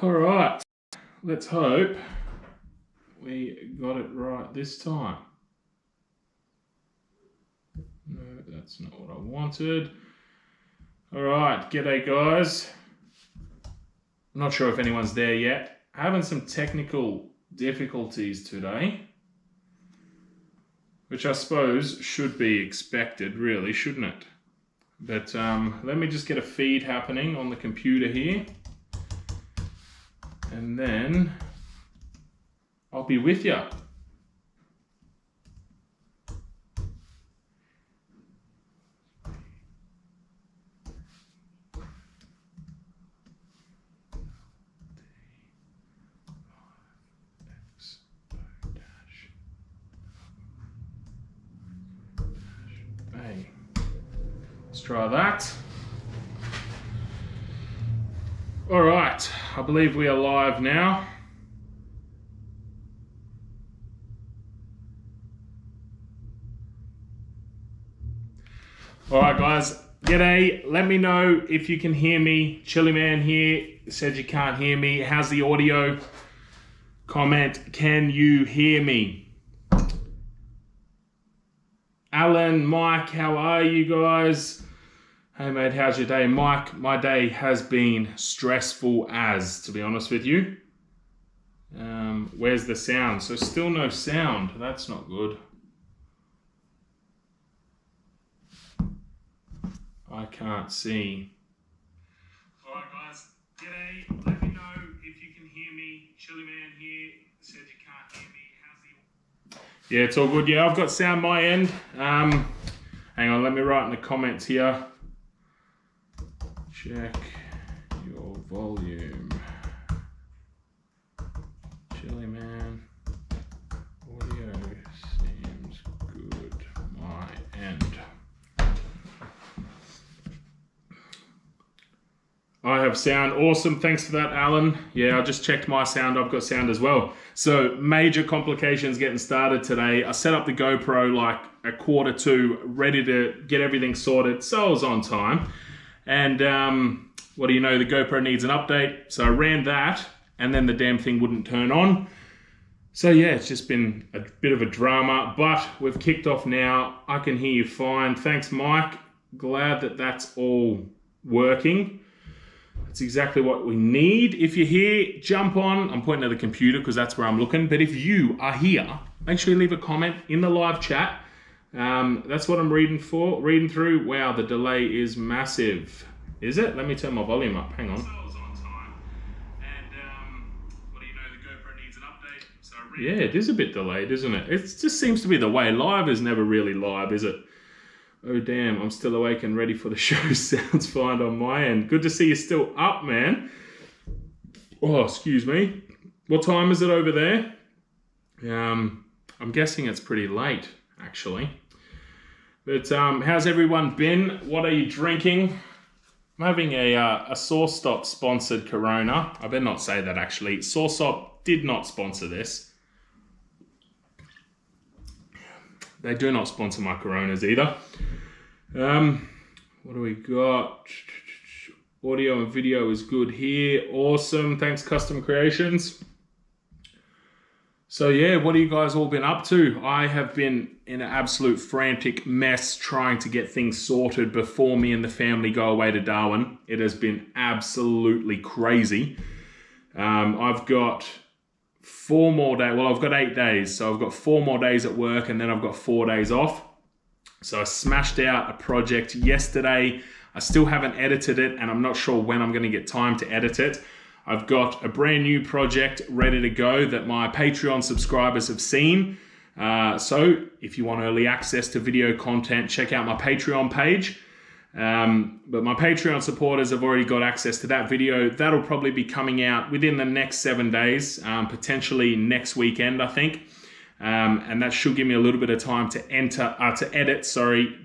All right, let's hope we got it right this time. No, that's not what I wanted. All right, g'day guys. I'm not sure if anyone's there yet. Having some technical difficulties today, which I suppose should be expected, really, shouldn't it? But let me just get a feed happening on the computer here, and then I'll be with you. Let's try that. All right, I believe we are live now. All right, guys, g'day. Let me know if you can hear me. Chilly Man here said you can't hear me. How's the audio? Comment, can you hear me? Alan, Mike, how are you guys? Hey mate, how's your day? Mike, my day has been stressful as, to be honest with you. Where's the sound? So still no sound, that's not good. I can't see. All right guys, g'day. Let me know if you can hear me. Chilly Man here said you can't hear me. How's the... Yeah, it's all good. Yeah, I've got sound my end. Hang on, let me write in the comments here. Check your volume. Chilly Man, audio seems good my end. I have sound. Awesome. Thanks for that, Alan. Yeah, I just checked my sound. I've got sound as well. So major complications getting started today. I set up the GoPro like 1:45, ready to get everything sorted. So I was on time. And what do you know, the GoPro needs an update. So I ran that and then the damn thing wouldn't turn on. So yeah, it's just been a bit of a drama, but we've kicked off now. I can hear you fine. Thanks, Mike. Glad that that's all working. That's exactly what we need. If you're here, jump on. I'm pointing at the computer because that's where I'm looking. But if you are here, make sure you leave a comment in the live chat. That's what I'm reading through. Wow, the delay is massive. Is it? Let me turn my volume up. Hang on. So I was on time. And what do you know, the GoPro needs an update. So yeah, it is a bit delayed, isn't it? It just seems to be the way. Live is never really live, is it? Oh damn, I'm still awake and ready for the show. Sounds fine on my end. Good to see you're still up, man. Oh, excuse me. What time is it over there? I'm guessing it's pretty late, actually. But how's everyone been? What are you drinking? I'm having a Sauce Stop sponsored Corona. I better not say that, actually. Sauce Stop did not sponsor this. They do not sponsor my Coronas either. What do we got? Audio and video is good here. Awesome. Thanks, Custom Creations. So yeah, what have you guys all been up to? I have been in an absolute frantic mess trying to get things sorted before me and the family go away to Darwin. It has been absolutely crazy. I've got 4 more days. Well, I've got 8 days. So I've got 4 more days at work and then I've got 4 days off. So I smashed out a project yesterday. I still haven't edited it and I'm not sure when I'm going to get time to edit it. I've got a brand new project ready to go that my Patreon subscribers have seen. So if you want early access to video content, check out my Patreon page. But my Patreon supporters have already got access to that video. That'll probably be coming out within the next 7 days, potentially next weekend, I think. And that should give me a little bit of time to edit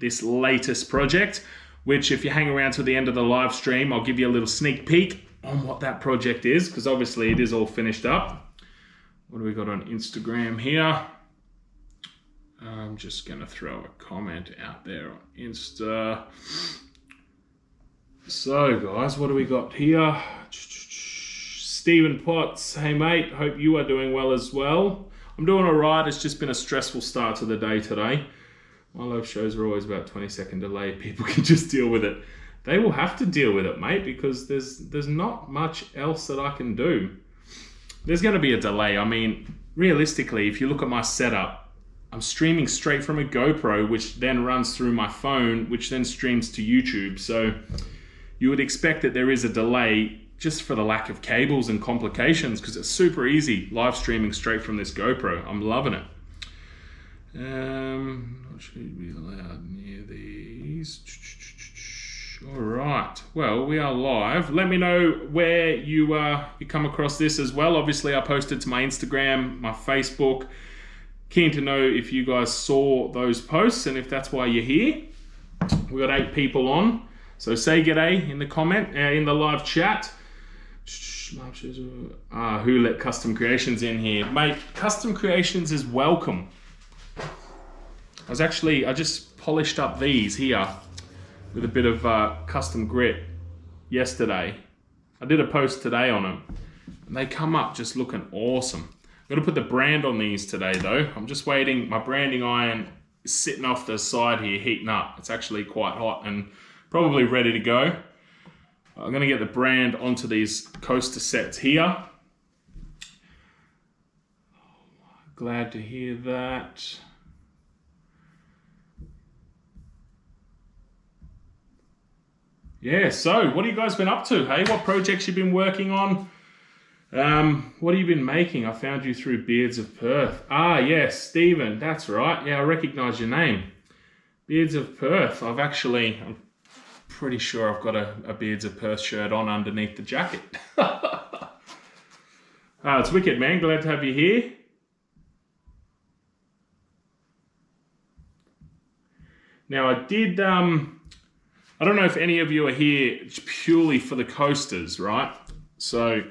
this latest project, which if you hang around to the end of the live stream, I'll give you a little sneak peek on what that project is, because obviously it is all finished up. What do we got on Instagram here? I'm just going to throw a comment out there on Insta. So guys, what do we got here? Stephen Potts, hey mate, hope you are doing well as well. I'm doing all right. It's just been a stressful start to the day today. My live shows are always about 20-second delay. People can just deal with it. They will have to deal with it, mate, because there's not much else that I can do. There's going to be a delay. I mean, realistically, if you look at my setup, I'm streaming straight from a GoPro, which then runs through my phone, which then streams to YouTube. So you would expect that there is a delay just for the lack of cables and complications, because it's super easy live streaming straight from this GoPro. I'm loving it. Not sure you'd be allowed near these. All right. Well, we are live. Let me know where you come across this as well. Obviously, I posted to my Instagram, my Facebook. Keen to know if you guys saw those posts and if that's why you're here. We got 8 people on, so say g'day in the comment in the live chat. Who let Custom Creations in here, mate? Custom Creations is welcome. I just polished up these here with a bit of custom grit yesterday. I did a post today on them, and they come up just looking awesome. I'm gonna put the brand on these today though. I'm just waiting. My branding iron is sitting off the side here, heating up. It's actually quite hot and probably ready to go. I'm gonna get the brand onto these coaster sets here. Glad to hear that. Yeah, so what have you guys been up to? Hey, what projects you been working on? What have you been making? I found you through Beards of Perth. Ah, yes, Stephen, that's right. Yeah, I recognize your name. Beards of Perth. I'm pretty sure I've got a Beards of Perth shirt on underneath the jacket. It's wicked, man. Glad to have you here. Now, I did... I don't know if any of you are here purely for the coasters, right? So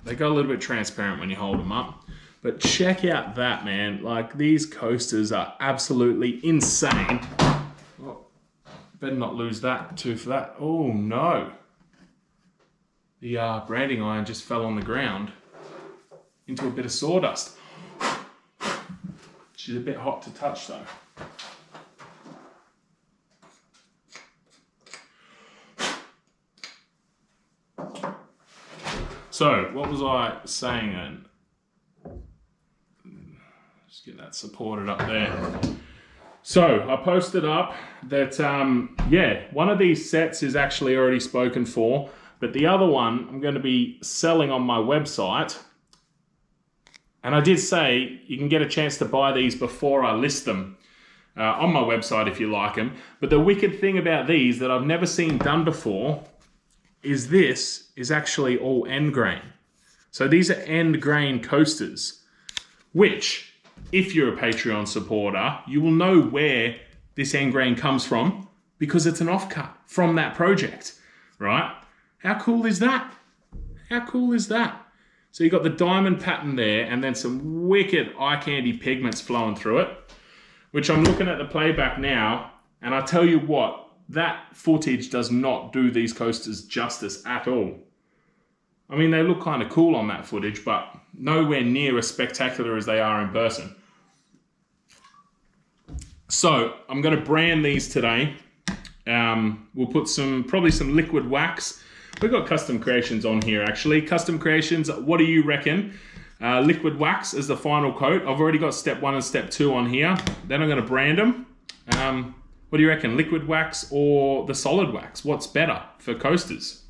they go a little bit transparent when you hold them up. But check out that, man. Like, these coasters are absolutely insane. Oh, better not lose that too for that. Oh, no. The branding iron just fell on the ground into a bit of sawdust. She's a bit hot to touch, though. So, what was I saying then? Just get that supported up there. So, I posted up that, one of these sets is actually already spoken for, but the other one I'm going to be selling on my website. And I did say you can get a chance to buy these before I list them on my website if you like them. But the wicked thing about these that I've never seen done before is this is actually all end grain. So these are end grain coasters, which, if you're a Patreon supporter, you will know where this end grain comes from because it's an offcut from that project, right? How cool is that? How cool is that? So you've got the diamond pattern there and then some wicked eye candy pigments flowing through it, which I'm looking at the playback now, and I tell you what, that footage does not do these coasters justice at all. I mean, they look kind of cool on that footage, but nowhere near as spectacular as they are in person. So I'm going to brand these today. We'll put probably some liquid wax. We've got Custom Creations on here, actually. Custom Creations, what do you reckon? Liquid wax as the final coat. I've already got step 1 and step 2 on here. Then I'm going to brand them. What do you reckon, liquid wax or the solid wax? What's better for coasters?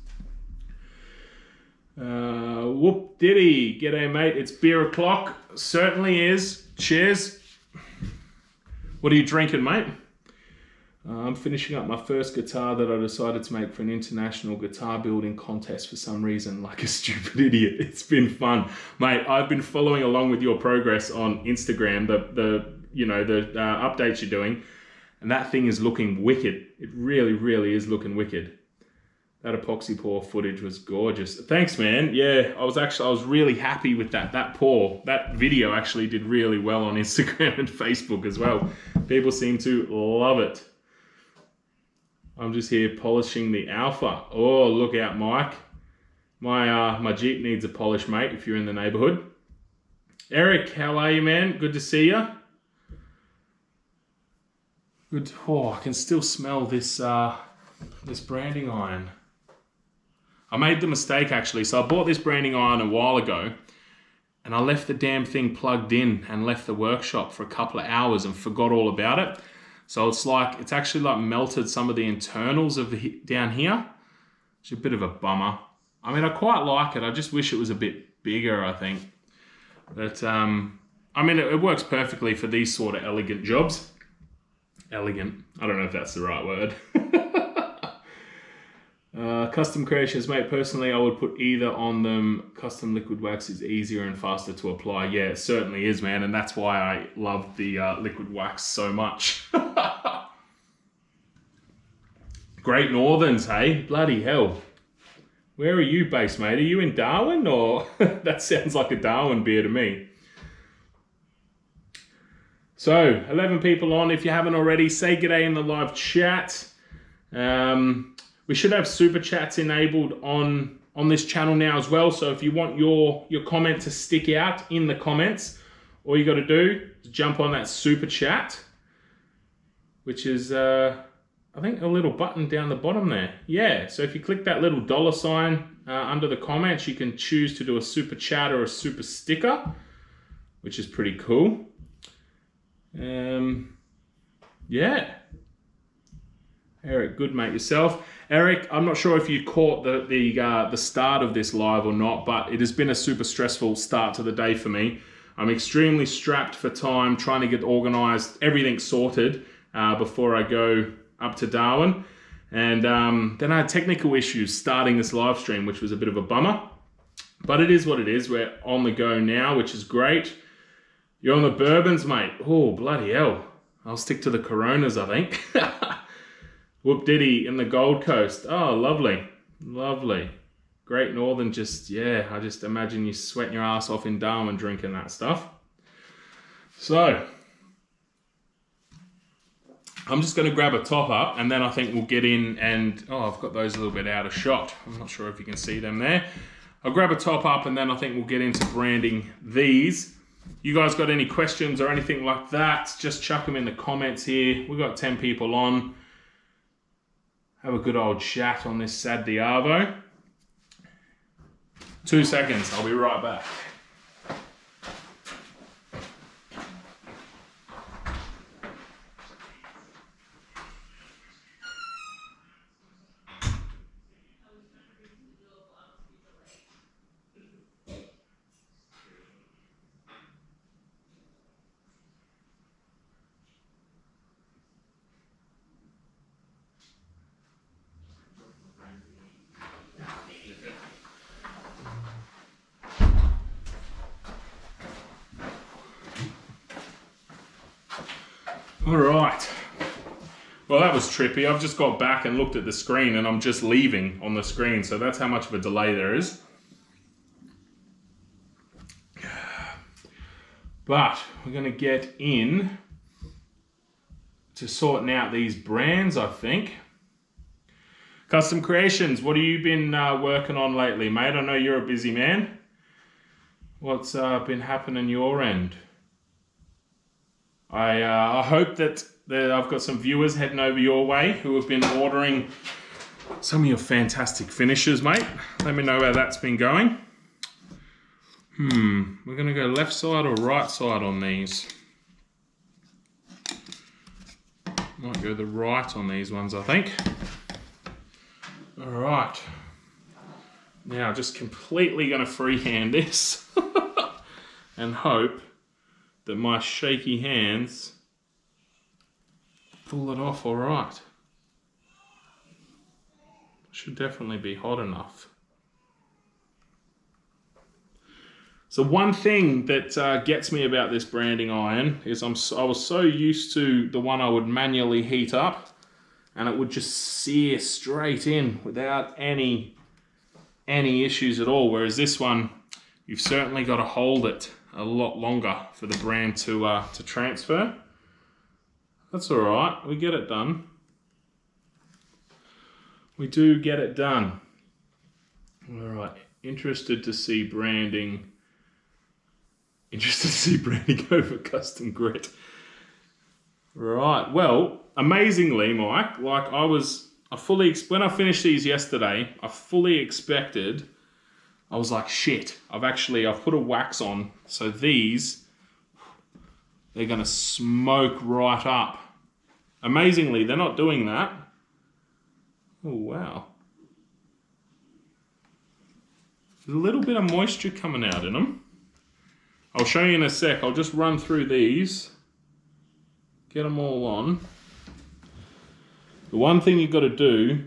Whoop diddy. G'day, mate. It's beer o'clock. Certainly is. Cheers. What are you drinking, mate? I'm finishing up my first guitar that I decided to make for an international guitar building contest for some reason, like a stupid idiot. It's been fun. Mate, I've been following along with your progress on Instagram, the updates you're doing. And that thing is looking wicked. It really, really is looking wicked. That epoxy pour footage was gorgeous. Thanks, man. Yeah, I was really happy with that. That pour, that video actually did really well on Instagram and Facebook as well. People seem to love it. I'm just here polishing the Alpha. Oh, look out, Mike. My Jeep needs a polish, mate, if you're in the neighborhood. Eric, how are you, man? Good to see you. Good. Oh, I can still smell this this branding iron. I made the mistake, actually. So I bought this branding iron a while ago, and I left the damn thing plugged in and left the workshop for a couple of hours and forgot all about it. So it's actually like melted some of the internals of down here. It's a bit of a bummer. I mean, I quite like it. I just wish it was a bit bigger, I think. But, I mean, it works perfectly for these sort of elegant jobs. Elegant. I don't know if that's the right word. Custom creations, mate. Personally, I would put either on them. Custom liquid wax is easier and faster to apply. Yeah, it certainly is, man. And that's why I love the liquid wax so much. Great Northerns, hey? Bloody hell. Where are you based, mate? Are you in Darwin? Or that sounds like a Darwin beer to me. So, 11 people on. If you haven't already, say g'day in the live chat. We should have super chats enabled on this channel now as well. So if you want your comment to stick out in the comments, all you got to do is jump on that super chat, which is, I think, a little button down the bottom there. Yeah, so if you click that little $ under the comments, you can choose to do a super chat or a super sticker, which is pretty cool. Yeah. Eric, good mate yourself. Eric, I'm not sure if you caught the start of this live or not, but it has been a super stressful start to the day for me. I'm extremely strapped for time, trying to get organised, everything sorted before I go up to Darwin. And then I had technical issues starting this live stream, which was a bit of a bummer. But it is what it is. We're on the go now, which is great. You're on the bourbons, mate. Oh, bloody hell. I'll stick to the Coronas, I think. Whoop diddy in the Gold Coast. Oh, lovely. Lovely. Great Northern, just, yeah, I just imagine you sweating your ass off in Darwin drinking that stuff. So, I'm just going to grab a top up and then I think we'll get in and, oh, I've got those a little bit out of shot. I'm not sure if you can see them there. I'll grab a top up and then I think we'll get into branding these. You guys got any questions or anything like that, just chuck them in the comments here. We've got 10 people on. Have a good old chat on this Saturday Arvo. 2 seconds, I'll be right back. All right. Well, that was trippy. I've just got back and looked at the screen and I'm just leaving on the screen. So that's how much of a delay there is. But we're going to get in to sorting out these brands, I think. Custom Creations, what have you been working on lately, mate? I know you're a busy man. What's been happening your end? I hope that I've got some viewers heading over your way who have been ordering some of your fantastic finishes, mate. Let me know how that's been going. We're going to go left side or right side on these. Might go the right on these ones, I think. All right. Now, just completely going to freehand this and hope that my shaky hands pull it off all right. Should definitely be hot enough. So one thing that gets me about this branding iron is I was so used to the one I would manually heat up and it would just sear straight in without any issues at all. Whereas this one, you've certainly got to hold it a lot longer for the brand to transfer. That's all right. We get it done. We do get it done. All right. interested to see branding. Interested to see branding over custom grit. Right. Well, amazingly, Mike, like when I finished these yesterday, I fully expected. I was like, shit. I've put a wax on, so they're gonna smoke right up. Amazingly, they're not doing that. Oh wow. There's a little bit of moisture coming out in them. I'll show you in a sec. I'll just run through these. Get them all on. The one thing you've got to do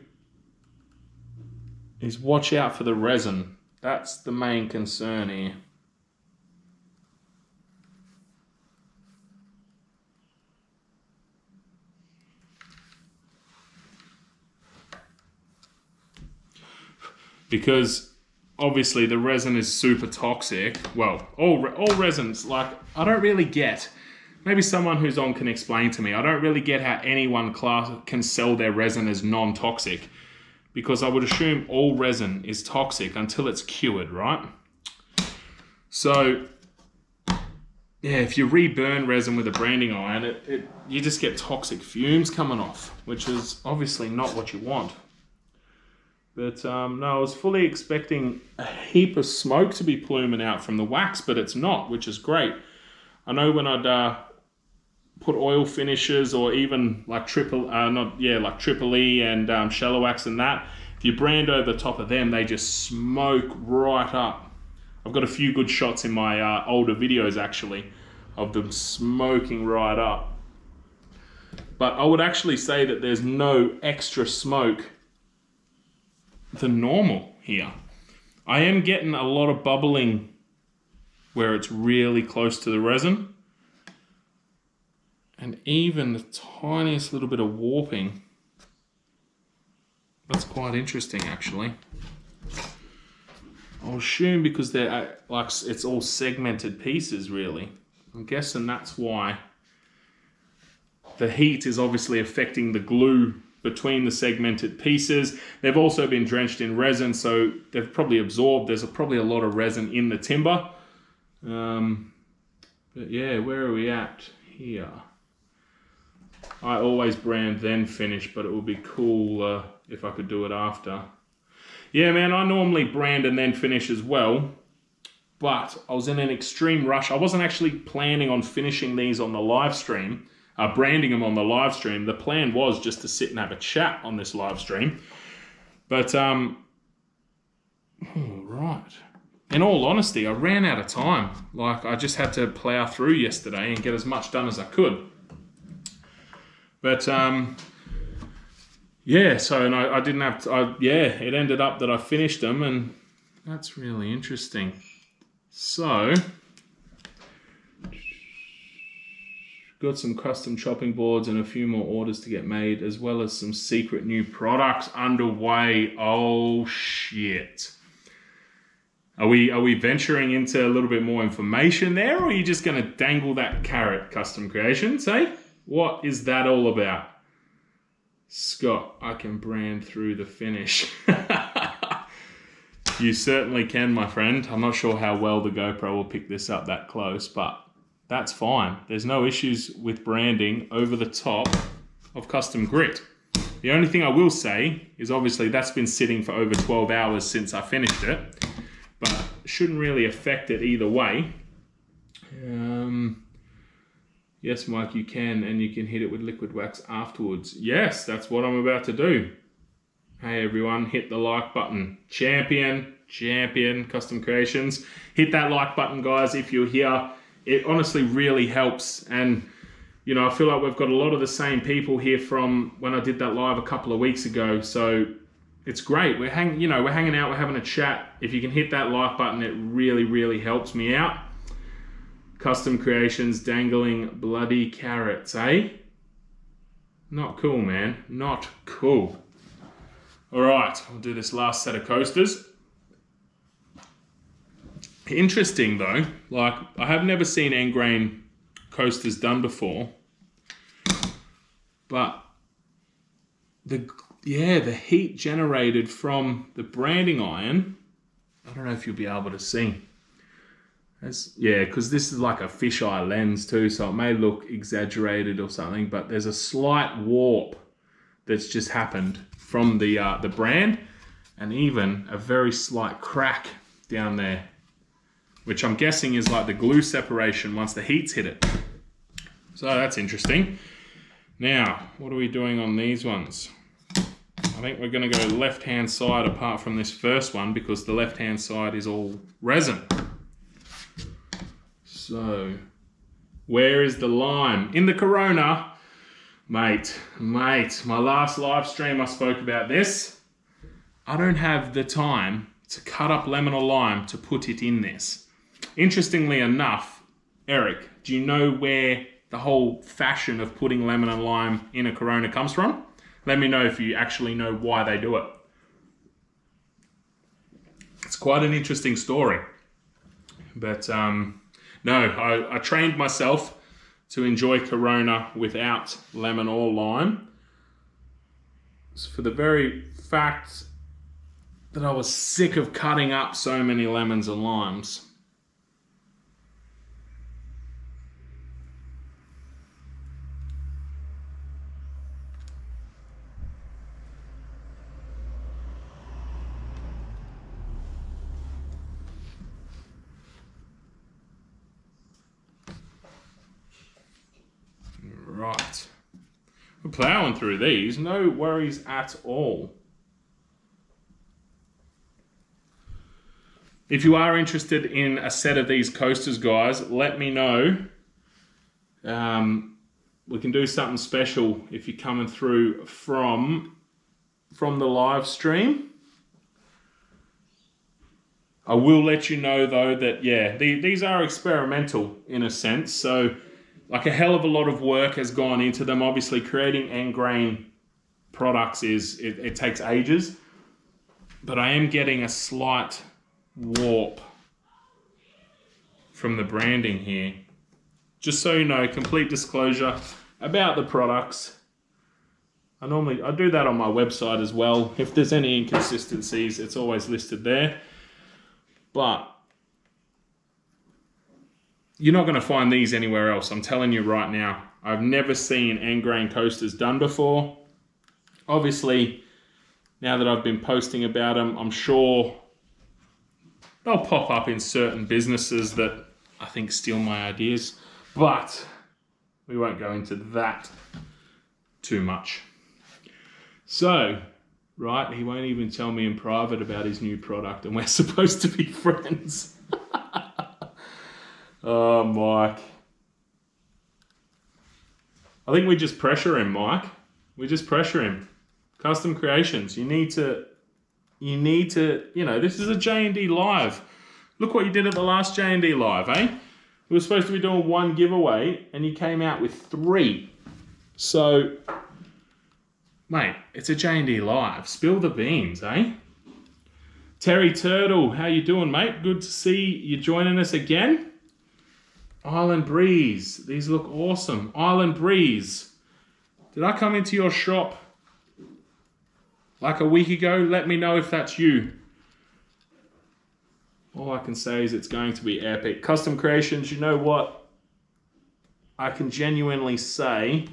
is watch out for the resin. That's the main concern here. Because obviously the resin is super toxic. Well, all resins, like, I don't really get. Maybe someone who's on can explain to me. I don't really get how anyone can sell their resin as non-toxic, because I would assume all resin is toxic until it's cured, right? So, yeah, if you reburn resin with a branding iron, you just get toxic fumes coming off, which is obviously not what you want. But no, I was fully expecting a heap of smoke to be pluming out from the wax, but it's not, which is great. I know when I'd put oil finishes, or even like triple E and shallow wax and that, if you brand over the top of them, they just smoke right up. I've got a few good shots in my older videos actually of them smoking right up. But I would actually say that there's no extra smoke than normal here. I am getting a lot of bubbling where it's really close to the resin. And even the tiniest little bit of warping. That's quite interesting, actually. I'll assume because they're like, it's all segmented pieces, really. I'm guessing that's why the heat is obviously affecting the glue between the segmented pieces. They've also been drenched in resin, so they've probably absorbed. There's probably a lot of resin in the timber. But yeah, where are we at here? I always brand then finish, but it would be cool if I could do it after. Yeah, man, I normally brand and then finish as well, but I was in an extreme rush. I wasn't actually planning on finishing these on the live stream, branding them on the live stream. The plan was just to sit and have a chat on this live stream. But, right. In all honesty, I ran out of time. Like, I just had to plow through yesterday and get as much done as I could. But, yeah, so and I didn't have to, it ended up that I finished them, and that's really interesting. So, got some custom chopping boards and a few more orders to get made, as well as some secret new products underway. Oh, shit. Are we venturing into a little bit more information there, or are you just going to dangle that carrot, Custom Creations, eh? What is that all about? Scott, I can brand through the finish. You certainly can, my friend. I'm not sure how well the GoPro will pick this up that close, but that's fine. There's no issues with branding over the top of custom grit. The only thing I will say is obviously that's been sitting for over 12 hours since I finished it, but shouldn't really affect it either way. Yes, Mike, you can, and you can hit it with liquid wax afterwards. Yes, that's what I'm about to do. Hey everyone, hit the like button. Champion Custom Creations. Hit that like button, guys, if you're here. It honestly really helps. And, you know, I feel like we've got a lot of the same people here from when I did that live a couple of weeks ago. So it's great. We're hanging out, we're having a chat. If you can hit that like button, it really, really helps me out. Custom Creations dangling bloody carrots, eh? Not cool, man. Not cool. All right, I'll do this last set of coasters. Interesting though, like I have never seen end grain coasters done before, but the heat generated from the branding iron I don't know if you'll be able to see. Yeah, because this is like a fisheye lens too, so it may look exaggerated or something, but there's a slight warp that's just happened from the brand, and even a very slight crack down there, which I'm guessing is like the glue separation once the heat's hit it. So that's interesting. Now, what are we doing on these ones? I think we're going to go left-hand side apart from this first one, because the left-hand side is all resin. So, where is the lime? In the Corona. Mate, my last live stream I spoke about this. I don't have the time to cut up lemon or lime to put it in this. Interestingly enough, Eric, do you know where the whole fashion of putting lemon and lime in a Corona comes from? Let me know if you actually know why they do it. It's quite an interesting story. But no, I trained myself to enjoy Corona without lemon or lime. It's for the very fact that I was sick of cutting up so many lemons and limes. Right. We're plowing through these, no worries at all. If you are interested in a set of these coasters, guys, let me know. We can do something special if you're coming through from the live stream. I will let you know though that, yeah, these are experimental in a sense. So like a hell of a lot of work has gone into them. Obviously creating end grain products it takes ages, but I am getting a slight warp from the branding here. Just so you know, complete disclosure about the products. I do that on my website as well. If there's any inconsistencies, it's always listed there. But you're not going to find these anywhere else. I'm telling you right now. I've never seen end grain coasters done before. Obviously, now that I've been posting about them, I'm sure they'll pop up in certain businesses that I think steal my ideas. But we won't go into that too much. So, right, he won't even tell me in private about his new product, and we're supposed to be friends. Oh, Mike. I think we just pressure him, Mike. We just pressure him. Custom creations. You need to, you know, this is a J&D live. Look what you did at the last J&D live, eh? We were supposed to be doing one giveaway and you came out with 3. So, mate, it's a J&D live. Spill the beans, eh? Terry Turtle, how you doing, mate? Good to see you joining us again. Island Breeze. These look awesome. Island Breeze. Did I come into your shop like a week ago? Let me know if that's you. All I can say is it's going to be epic. Custom creations, you know what? I can genuinely say,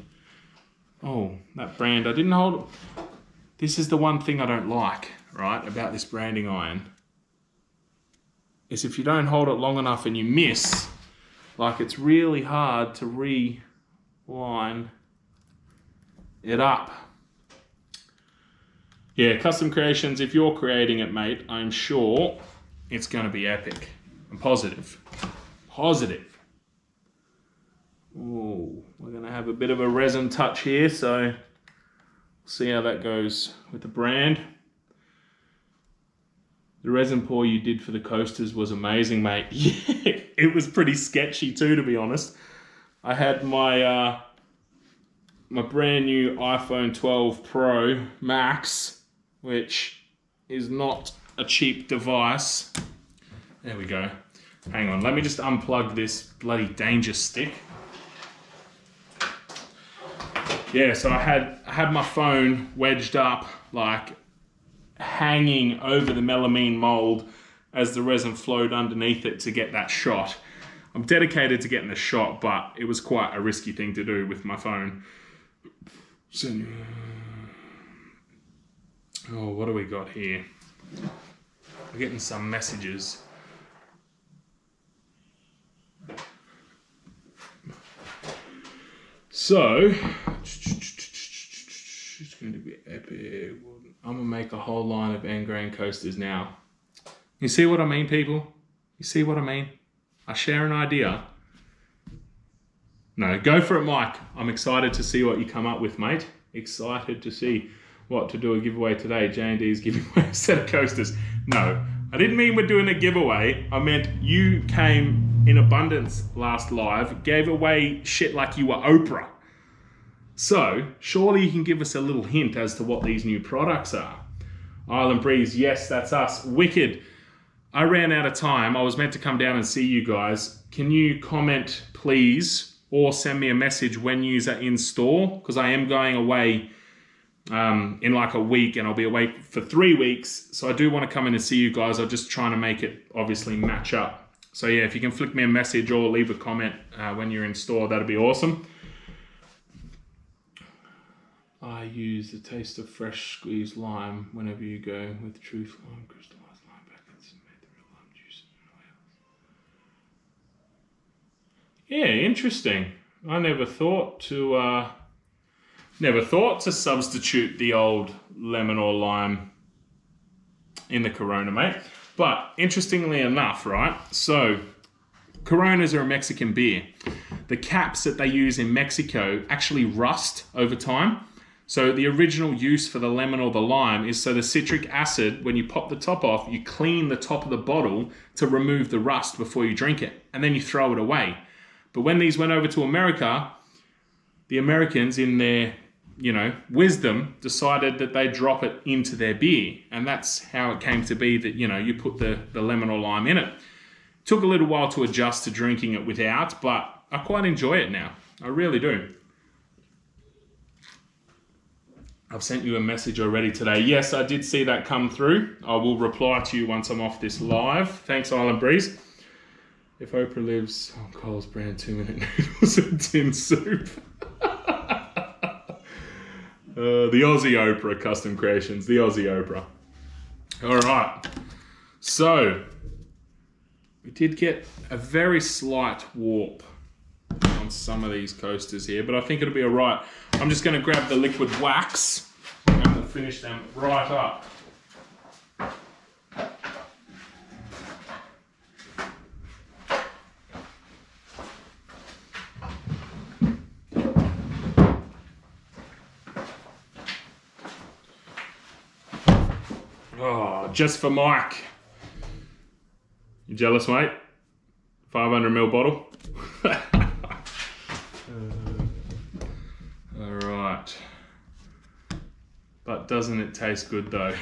oh, that brand, I didn't hold it. This is the one thing I don't like, right, about this branding iron. Is if you don't hold it long enough and you miss, like it's really hard to reline it up. Yeah, custom creations, if you're creating it, mate, I'm sure it's going to be epic. I'm positive. Positive. Ooh, we're going to have a bit of a resin touch here, so we'll see how that goes with the brand. The resin pour you did for the coasters was amazing, mate. Yeah, it was pretty sketchy too, to be honest. I had my my brand new iPhone 12 Pro Max, which is not a cheap device. There we go. Hang on, let me just unplug this bloody danger stick. Yeah, so I had my phone wedged up, like hanging over the melamine mold as the resin flowed underneath it to get that shot. I'm dedicated to getting the shot, but it was quite a risky thing to do with my phone. So, oh, what do we got here? We're getting some messages. So, it's going to be epic. I'm going to make a whole line of end grain coasters now. You see what I mean, people? You see what I mean? I share an idea. No, go for it, Mike. I'm excited to see what you come up with, mate. Excited to see what to do a giveaway today. J&D is giving away a set of coasters. No, I didn't mean we're doing a giveaway. I meant you came in abundance last live, gave away shit like you were Oprah. So, surely you can give us a little hint as to what these new products are. Island Breeze, yes, that's us. Wicked. I ran out of time. I was meant to come down and see you guys. Can you comment, please, or send me a message when yous are in store? Because I am going away in like a week, and I'll be away for 3 weeks. So I do want to come in and see you guys. I'm just trying to make it obviously match up. So yeah, if you can flick me a message or leave a comment when you're in store, that'd be awesome. I use the taste of fresh squeezed lime whenever you go with Truth Lime, crystallized lime packets, and made the real lime juice and oils. Yeah, interesting. I never thought to substitute the old lemon or lime in the Corona, mate. But interestingly enough, right? So Coronas are a Mexican beer. The caps that they use in Mexico actually rust over time. So the original use for the lemon or the lime is so the citric acid, when you pop the top off, you clean the top of the bottle to remove the rust before you drink it, and then you throw it away. But when these went over to America, the Americans, in their, wisdom, decided that they'd drop it into their beer. And that's how it came to be that, you put the lemon or lime in it. Took a little while to adjust to drinking it without, but I quite enjoy it now. I really do. I've sent you a message already today. Yes, I did see that come through. I will reply to you once I'm off this live. Thanks, Island Breeze. If Oprah lives on Coles brand 2-minute noodles and tin soup. The Aussie Oprah custom creations. The Aussie Oprah. All right. So, we did get a very slight warp on some of these coasters here, but I think it'll be all right. I'm just going to grab the liquid wax and we'll finish them right up. Oh, just for Mike. You jealous, mate? 500ml bottle. Alright. But doesn't it taste good though?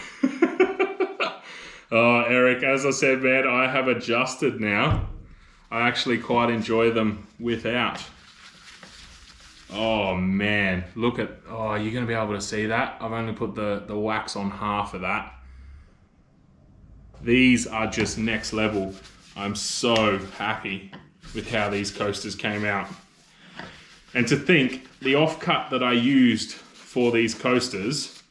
Oh, Eric, as I said, man, I have adjusted now. I actually quite enjoy them without. Oh man, look at, oh, you're going to be able to see that. I've only put the wax on half of that. These are just next level. I'm so happy with how these coasters came out. And to think, the offcut that I used for these coasters,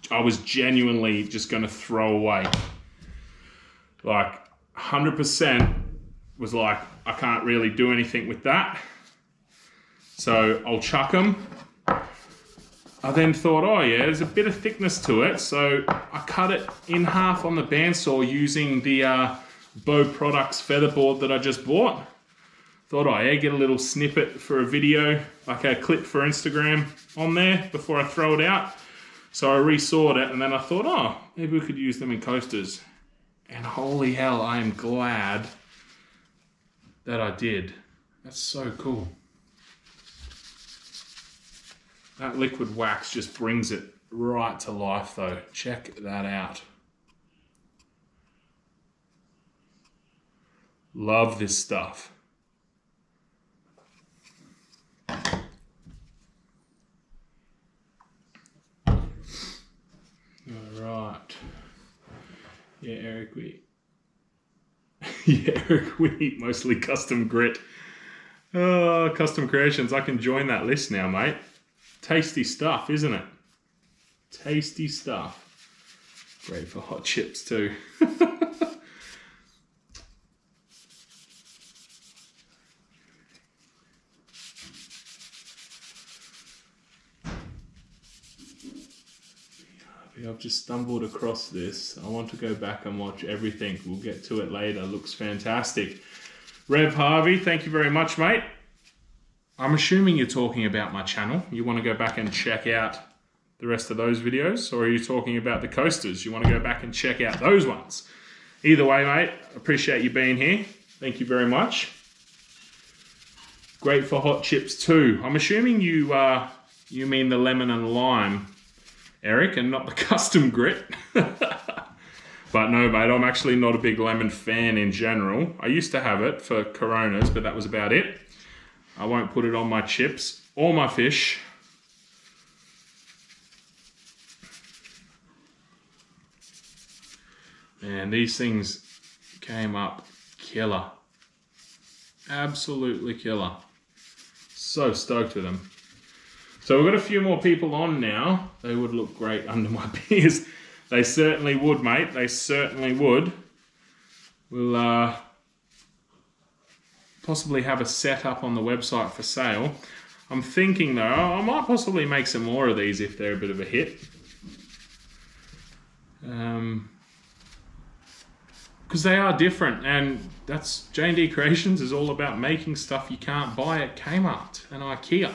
I was genuinely just going to throw away. Like, 100% was like, I can't really do anything with that. So I'll chuck them. I then thought, oh yeah, there's a bit of thickness to it. So I cut it in half on the bandsaw using the Bow Products featherboard that I just bought. Thought, oh yeah, get a little snippet for a video, like a clip for Instagram on there before I throw it out. So I resawed it, and then I thought, oh, maybe we could use them in coasters. And holy hell, I am glad that I did. That's so cool. That liquid wax just brings it right to life though. Check that out. Love this stuff. All right. Yeah, Eric, we Yeah, Eric, we eat mostly custom grit. Oh, custom creations. I can join that list now, mate. Tasty stuff, isn't it? Tasty stuff. Great for hot chips too. I've just stumbled across this. I want to go back and watch everything. We'll get to it later. Looks fantastic. Rev Harvey, thank you very much, mate. I'm assuming you're talking about my channel. You want to go back and check out the rest of those videos, or are you talking about the coasters? You want to go back and check out those ones? Either way, mate, appreciate you being here. Thank you very much. Great for hot chips too. I'm assuming you mean the lemon and lime, Eric, and not the custom grit. But no, mate, I'm actually not a big lemon fan in general. I used to have it for Coronas, but that was about it. I won't put it on my chips or my fish. Man, these things came up killer. Absolutely killer. So stoked with them. So we've got a few more people on now. They would look great under my beers. They certainly would, mate. They certainly would. We'll possibly have a set up on the website for sale. I'm thinking though, I might possibly make some more of these if they're a bit of a hit. Because they are different, and that's J&D Creations is all about making stuff you can't buy at Kmart and IKEA.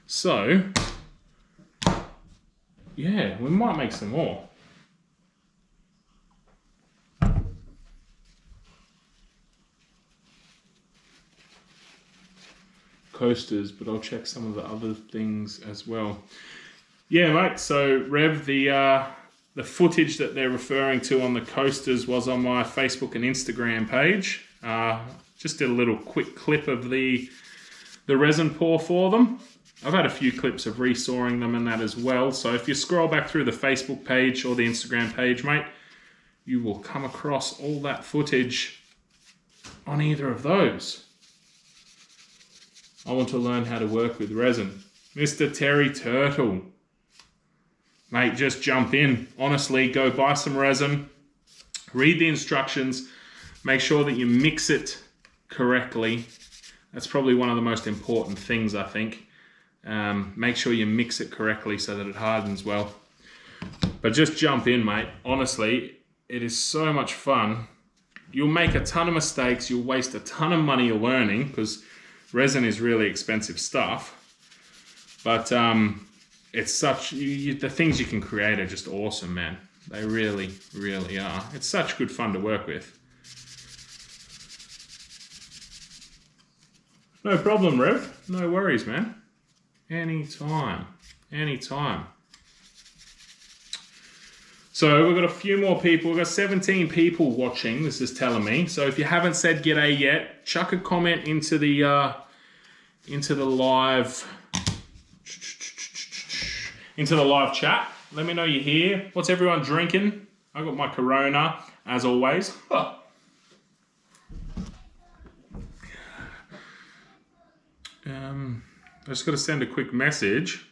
So, yeah, we might make some more. Coasters, but I'll check some of the other things as well. Yeah, mate, so Rev, the footage that they're referring to on the coasters was on my Facebook and Instagram page. Just did a little quick clip of the resin pour for them. I've had a few clips of resawing them and that as well. So if you scroll back through the Facebook page or the Instagram page, mate, you will come across all that footage on either of those. I want to learn how to work with resin. Mr. Terry Turtle. Mate, just jump in. Honestly, go buy some resin. Read the instructions. Make sure that you mix it correctly. That's probably one of the most important things, I think. Make sure you mix it correctly so that it hardens well. But just jump in, mate. Honestly, it is so much fun. You'll make a ton of mistakes. You'll waste a ton of money learning because resin is really expensive stuff. But it's such, the things you can create are just awesome, man. They really, really are. It's such good fun to work with. No problem, Rev. No worries, man. Anytime. Anytime. So we've got a few more people. We've got 17 people watching, this is telling me. So if you haven't said g'day yet, chuck a comment into the live chat. Let me know you're here. What's everyone drinking? I got my Corona, as always. I just got to send a quick message.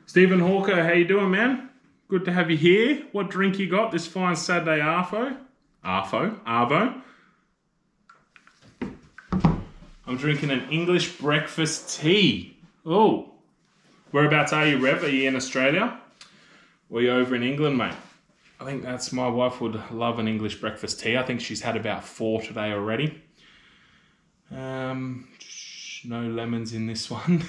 Stephen Hawker, how you doing, man? Good to have you here. What drink you got this fine Saturday Arvo? I'm drinking an English breakfast tea. Oh, whereabouts are you, Rev? Are you in Australia? Or are you over in England, mate? I think that's, my wife would love an English breakfast tea. I think she's had about 4 today already. No lemons in this one.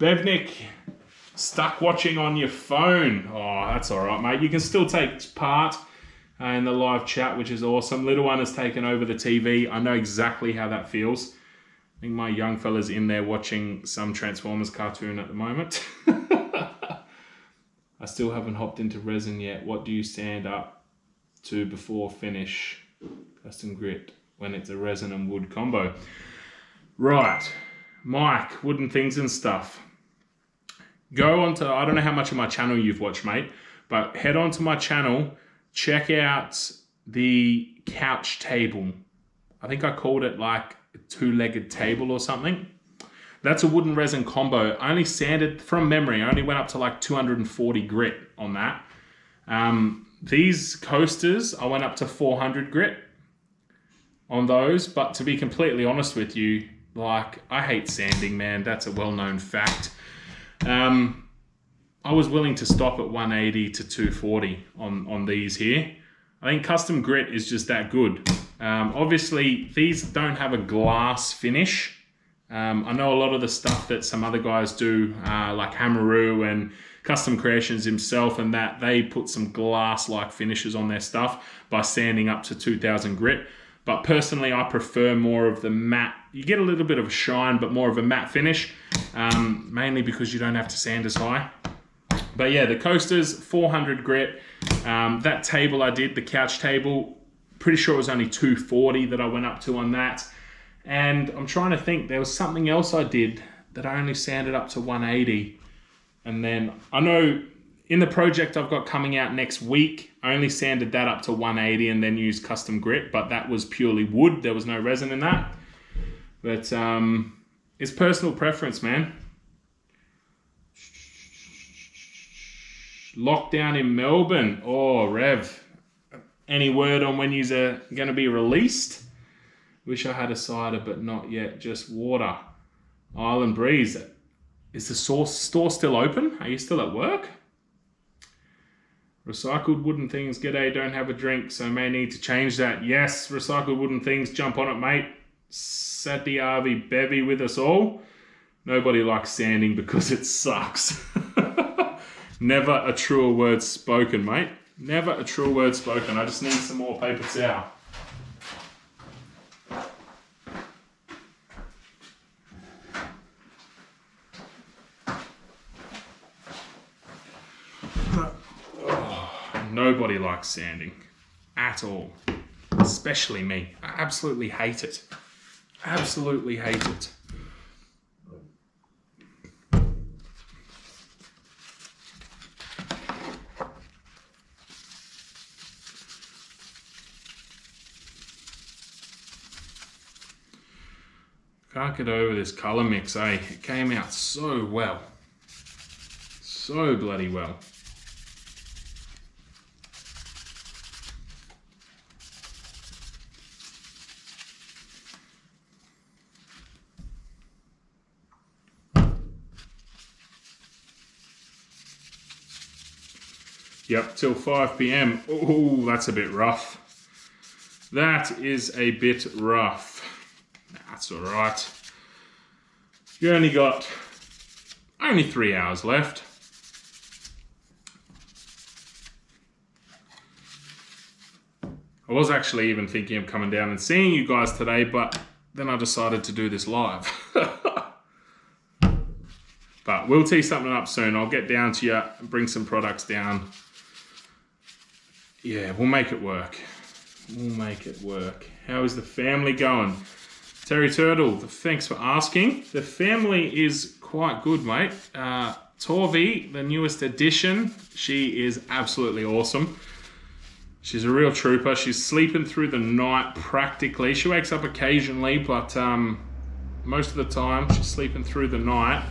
Bevnik, stuck watching on your phone. Oh, that's all right, mate. You can still take part in the live chat, which is awesome. Little one has taken over the TV. I know exactly how that feels. I think my young fella's in there watching some Transformers cartoon at the moment. I still haven't hopped into resin yet. What do you stand up to before finish? Custom grit when it's a resin and wood combo. Right, Mike, wooden things and stuff. Go on to, I don't know how much of my channel you've watched, mate, but head on to my channel, check out the couch table. I think I called it like a two-legged table or something. That's a wooden resin combo. I only sanded, from memory, I only went up to like 240 grit on that. These coasters, I went up to 400 grit on those, but to be completely honest with you, like, I hate sanding, man. That's a well-known fact. I was willing to stop at 180 to 240 on these here. I think custom grit is just that good. Obviously, these don't have a glass finish. I know a lot of the stuff that some other guys do, like Hammeroo and Custom Creations himself, and that they put some glass-like finishes on their stuff by sanding up to 2000 grit. But personally, I prefer more of the matte. You get a little bit of a shine, but more of a matte finish, mainly because you don't have to sand as high. But yeah, the coasters, 400 grit. That table I did, the couch table, pretty sure it was only 240 that I went up to on that. And I'm trying to think, there was something else I did that I only sanded up to 180. And then I know in the project I've got coming out next week, I only sanded that up to 180 and then used custom grit, but that was purely wood. There was no resin in that. But it's personal preference, man. Lockdown in Melbourne. Oh, Rev. Any word on when you're going to be released? Wish I had a cider, but not yet. Just water. Island Breeze. Is the store still open? Are you still at work? Recycled wooden things. G'day, don't have a drink, so may need to change that. Yes, recycled wooden things. Jump on it, mate. Satyavi Bevy with us all. Nobody likes sanding because it sucks. Never a truer word spoken, mate. Never a truer word spoken. I just need some more paper towel. Nobody likes sanding at all, especially me. I absolutely hate it. Absolutely hate it. Can't get over this colour mix, eh? It came out so well. So bloody well. Yep, till 5 PM. Oh, that's a bit rough. That is a bit rough. That's all right. You only got 3 hours left. I was actually even thinking of coming down and seeing you guys today, but then I decided to do this live. But we'll tee something up soon. I'll get down to you and bring some products down. Yeah, we'll make it work. We'll make it work. How is the family going? Terry Turtle, thanks for asking. The family is quite good, mate. Torvi, the newest addition, she is absolutely awesome. She's a real trooper. She's sleeping through the night practically. She wakes up occasionally, but most of the time she's sleeping through the night,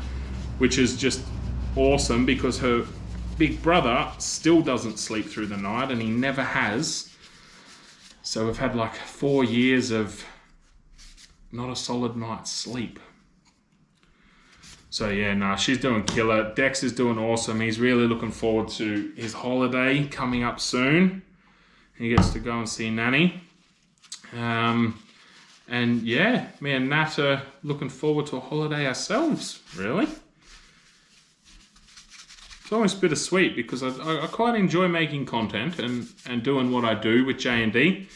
which is just awesome because her big brother still doesn't sleep through the night, and he never has. So we've had like 4 years of not a solid night's sleep. So yeah, nah, she's doing killer. Dex is doing awesome. He's really looking forward to his holiday coming up soon. He gets to go and see Nanny. And yeah, me and Nat are looking forward to a holiday ourselves, really. it's almost bittersweet because I quite enjoy making content and doing what I do with J&D.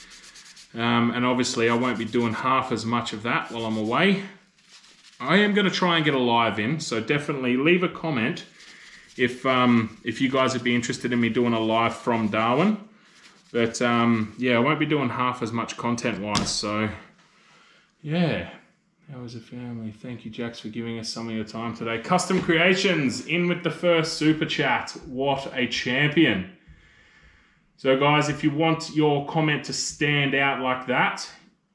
And obviously I won't be doing half as much of that while I'm away. I am going to try and get a live in, so definitely leave a comment if you guys would be interested in me doing a live from Darwin. But yeah, I won't be doing half as much content-wise, so yeah. How was the family? Thank you, Jax, for giving us some of your time today. Custom Creations, in with the first super chat. What a champion. So guys, if you want your comment to stand out like that,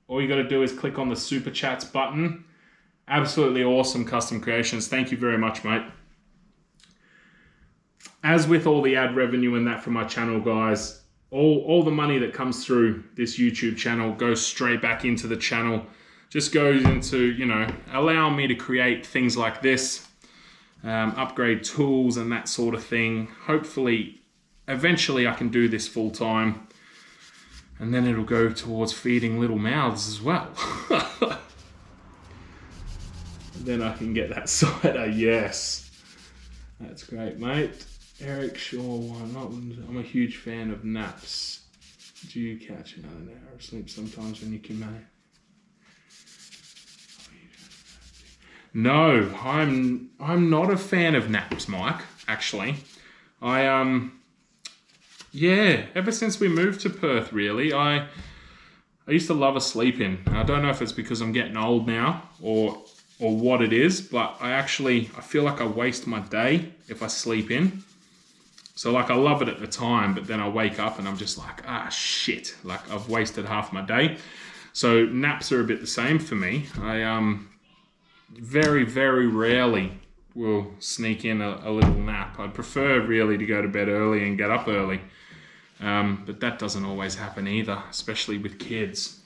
all you got to do is click on the super chats button. Absolutely awesome, Custom Creations. Thank you very much, mate. As with all the ad revenue and that from my channel, guys, all the money that comes through this YouTube channel goes straight back into the channel. Just goes into, you know, allowing me to create things like this, upgrade tools and that sort of thing. Hopefully, eventually I can do this full time, and then it'll go towards feeding little mouths as well. Then I can get that cider, yes. That's great, mate. Eric Shaw, I'm a huge fan of naps. Do you catch another hour of sleep sometimes when you can, mate? No, I'm not a fan of naps, Mike, actually. Yeah, ever since we moved to Perth, really, I used to love a sleep in. I don't know if it's because I'm getting old now or what it is, but I feel like I waste my day if I sleep in. So like I love it at the time, but then I wake up and I'm just like, ah, shit, like I've wasted half my day. So naps are a bit the same for me. I very, very rarely will sneak in a little nap. I'd prefer really to go to bed early and get up early. But that doesn't always happen either, especially with kids.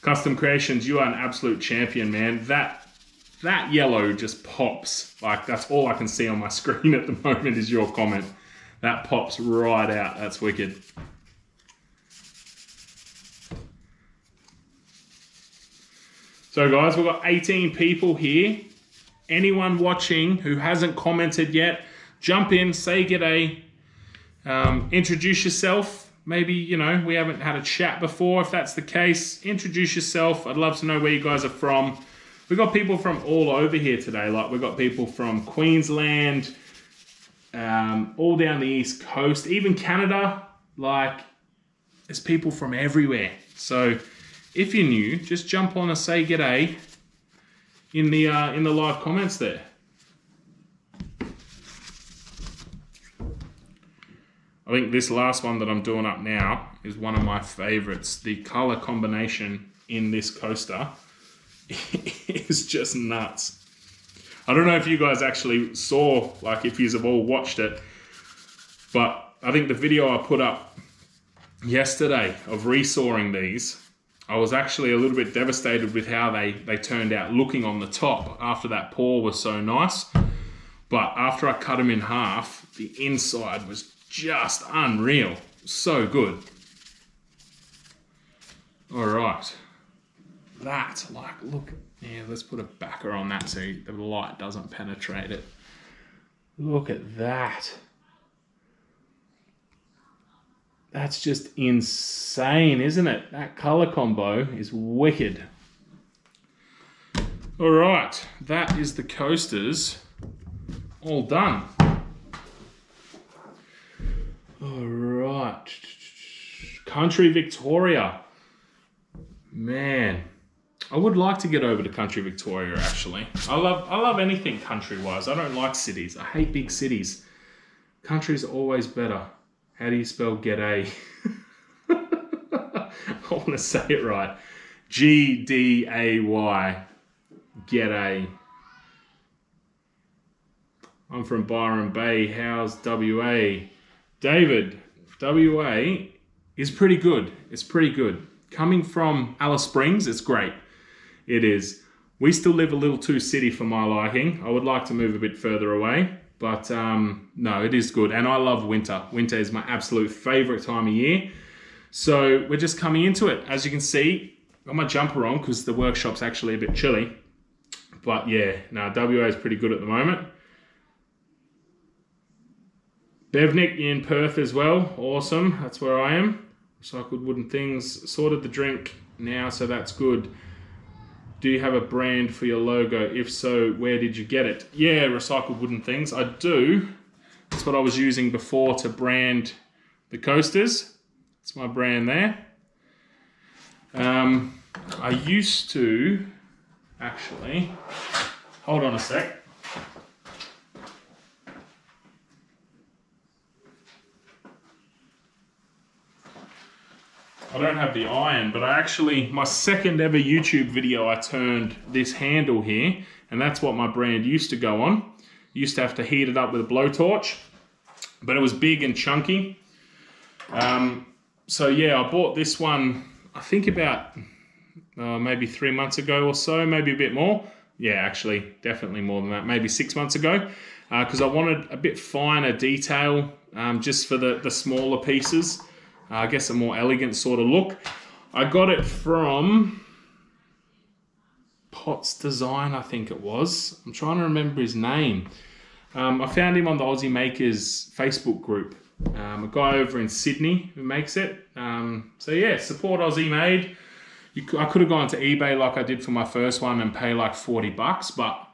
Custom Creations, you are an absolute champion, man. That yellow just pops. Like, that's all I can see on my screen at the moment is your comment. That pops right out. That's wicked. So guys, we've got 18 people here. Anyone watching who hasn't commented yet, jump in, say g'day, introduce yourself. Maybe, you know, we haven't had a chat before. If that's the case, introduce yourself. I'd love to know where you guys are from. We've got people from all over here today. Like, we've got people from Queensland, all down the East Coast, even Canada. Like, there's people from everywhere. So if you're new, just jump on and say g'day in the live comments there. I think this last one that I'm doing up now is one of my favorites. The color combination in this coaster is just nuts. I don't know if you guys actually saw, like if you have all watched it, but I think the video I put up yesterday of resawing these, I was actually a little bit devastated with how they turned out looking on the top after that pour was so nice. But after I cut them in half, the inside was just unreal. So good. All right. That, like, look, yeah, let's put a backer on that so the light doesn't penetrate it. Look at that. That's just insane, isn't it? That color combo is wicked. All right, that is the coasters all done. All right, Country Victoria. Man, I would like to get over to Country Victoria, actually. I love anything country-wise. I don't like cities. I hate big cities. Country's always better. How do you spell g'day? I want to say it right. G-D-A-Y. G'day. I'm from Byron Bay. How's W.A.? David, W.A. is pretty good. It's pretty good. Coming from Alice Springs, it's great. It is. We still live a little too city for my liking. I would like to move a bit further away. But no, it is good. And I love winter. Winter is my absolute favorite time of year. So we're just coming into it. As you can see, got my jumper on because the workshop's actually a bit chilly. But yeah, no, WA is pretty good at the moment. Bevnik in Perth as well. Awesome. That's where I am. Recycled wooden things. Sorted the drink now, so that's good. Do you have a brand for your logo? If so, where did you get it? Yeah, recycled wooden things. I do. That's what I was using before to brand the coasters. That's my brand there. I used to actually, hold on a sec. I don't have the iron, but my second ever YouTube video, I turned this handle here, and that's what my brand used to go on. Used to have to heat it up with a blowtorch, but it was big and chunky. So yeah, I bought this one, I think about maybe 3 months ago or so, maybe a bit more. Yeah, actually, definitely more than that, maybe 6 months ago, because I wanted a bit finer detail, just for the smaller pieces. I guess a more elegant sort of look. I got it from Potts Design, I think it was. I'm trying to remember his name. I found him on the Aussie Makers Facebook group. A guy over in Sydney who makes it. So yeah, support Aussie Made. I could have gone to eBay like I did for my first one and pay like $40, but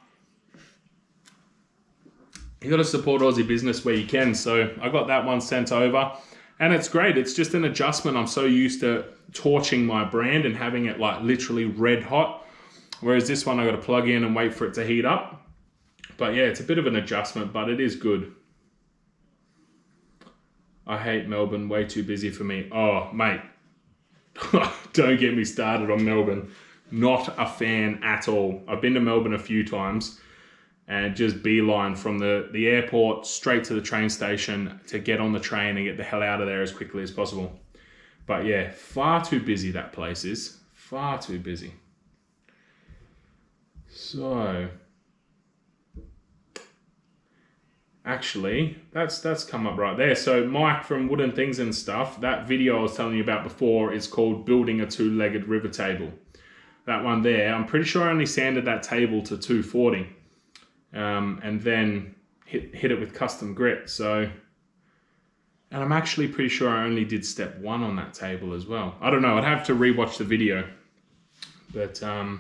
you got to support Aussie business where you can. So I got that one sent over. And it's great. It's just an adjustment. I'm so used to torching my brand and having it like literally red hot. Whereas this one I got to plug in and wait for it to heat up. But yeah, it's a bit of an adjustment, but it is good. I hate Melbourne. Way too busy for me. Oh, mate. Don't get me started on Melbourne. Not a fan at all. I've been to Melbourne a few times. And just beeline from the airport straight to the train station to get on the train and get the hell out of there as quickly as possible. But yeah, far too busy that place is. Far too busy. So, actually, that's come up right there. So Mike from Wooden Things and Stuff, that video I was telling you about before is called Building a Two-Legged River Table. That one there, I'm pretty sure I only sanded that table to 240. And then hit it with custom grit. So, and I'm actually pretty sure I only did step 1 on that table as well. I don't know. I'd have to rewatch the video. But okay.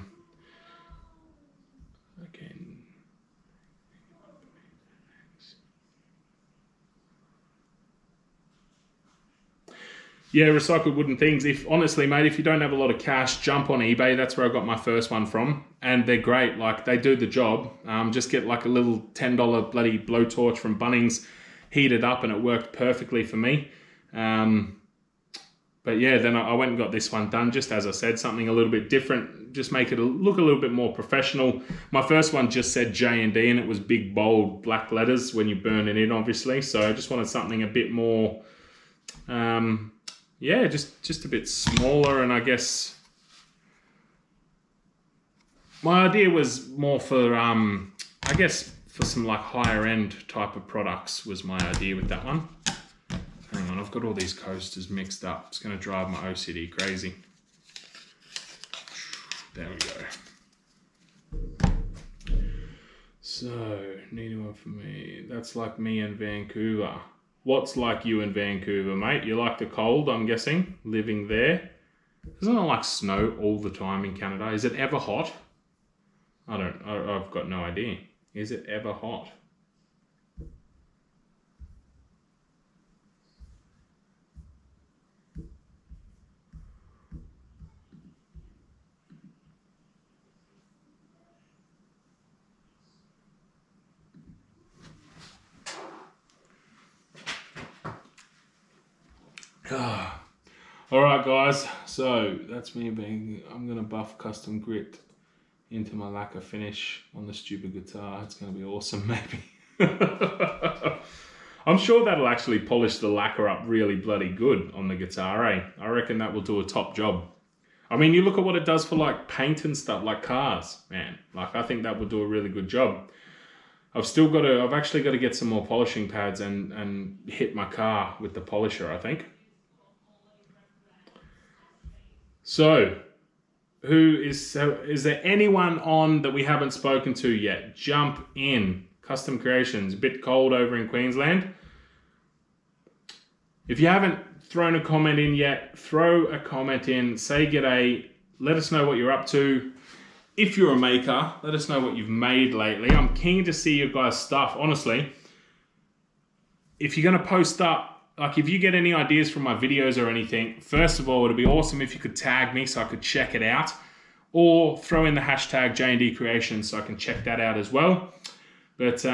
Yeah, recycled wooden things. Honestly, mate, if you don't have a lot of cash, jump on eBay. That's where I got my first one from. And they're great. Like, they do the job. Just get like a little $10 bloody blowtorch from Bunnings, heat it up, and it worked perfectly for me. But yeah, then I went and got this one done. Just as I said, something a little bit different. Just make it look a little bit more professional. My first one just said J&D, and it was big, bold, black letters when you burn it in, obviously. So I just wanted something a bit more... yeah, just a bit smaller, and I guess my idea was more for, I guess for some like higher end type of products was my idea with that one. Hang on, I've got all these coasters mixed up. It's going to drive my OCD crazy. There we go. So, need one for me. That's like me in Vancouver. What's like you in Vancouver, mate? You like the cold, I'm guessing, living there? Doesn't it like snow all the time in Canada? Is it ever hot? I've got no idea. Is it ever hot? All right, guys, so that's me I'm going to buff custom grit into my lacquer finish on the stupid guitar. It's going to be awesome, maybe. I'm sure that'll actually polish the lacquer up really bloody good on the guitar, eh? I reckon that will do a top job. I mean, you look at what it does for like paint and stuff, like cars, man. Like, I think that will do a really good job. I've actually got to get some more polishing pads and hit my car with the polisher, I think. So, is there anyone on that we haven't spoken to yet? Jump in. Custom Creations, a bit cold over in Queensland. If you haven't thrown a comment in yet, throw a comment in, say g'day, let us know what you're up to. If you're a maker, let us know what you've made lately. I'm keen to see your guys' stuff, honestly. If you're gonna post up, like if you get any ideas from my videos or anything, first of all, it'd be awesome if you could tag me so I could check it out, or throw in the hashtag J&D Creations so I can check that out as well. But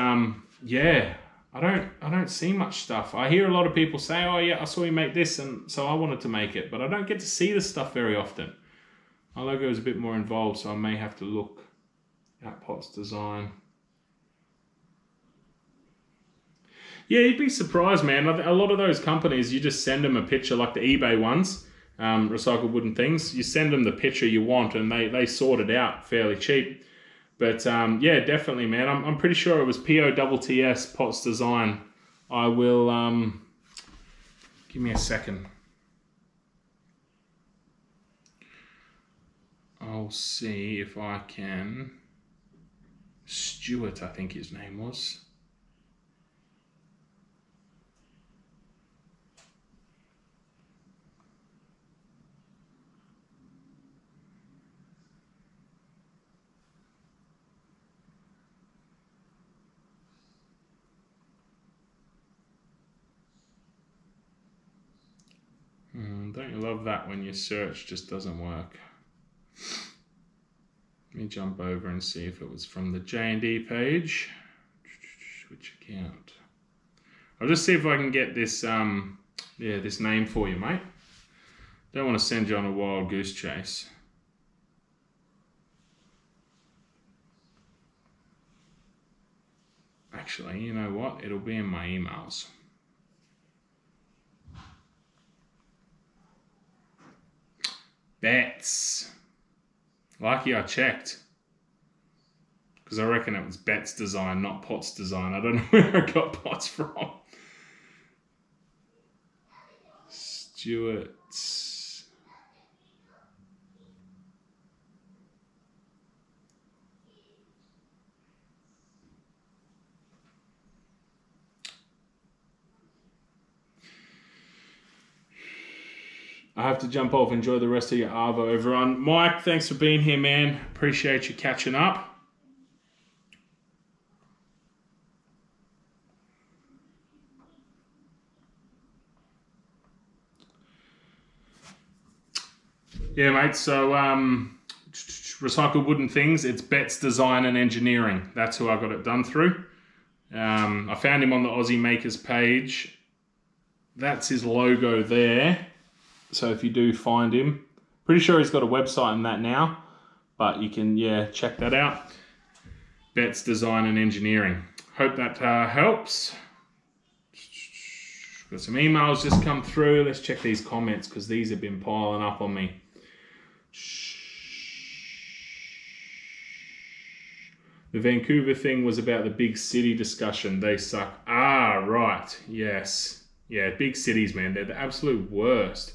yeah, I don't see much stuff. I hear a lot of people say, oh yeah, I saw you make this and so I wanted to make it, but I don't get to see this stuff very often. My logo is a bit more involved, so I may have to look at Pot's design. Yeah, you'd be surprised, man. A lot of those companies, you just send them a picture, like the eBay ones, recycled wooden things. You send them the picture you want and they sort it out fairly cheap. But yeah, definitely, man. I'm pretty sure it was POTTS, Pot's design. I will, give me a second. I'll see if I can. Stuart, I think his name was. Don't you love that when your search just doesn't work? Let me jump over and see if it was from the J&D page. Which account? I'll just see if I can get this, this name for you, mate. Don't want to send you on a wild goose chase. Actually, you know what? It'll be in my emails. Bets. Lucky I checked. Because I reckon it was Bet's design, not Pot's design. I don't know where I got Pot's from. Stuart's. I have to jump off. Enjoy the rest of your Arvo, everyone. Mike, thanks for being here, man. Appreciate you catching up. Yeah, mate. So, recycled wooden things. It's Bet's Design and Engineering. That's who I got it done through. I found him on the Aussie Makers page. That's his logo there. So if you do find him, pretty sure he's got a website and that now, but you can, yeah, check that out. Bet's Design and Engineering. Hope that helps. Got some emails just come through. Let's check these comments because these have been piling up on me. The Vancouver thing was about the big city discussion. They suck. Ah, right. Yes. Yeah, big cities, man. They're the absolute worst.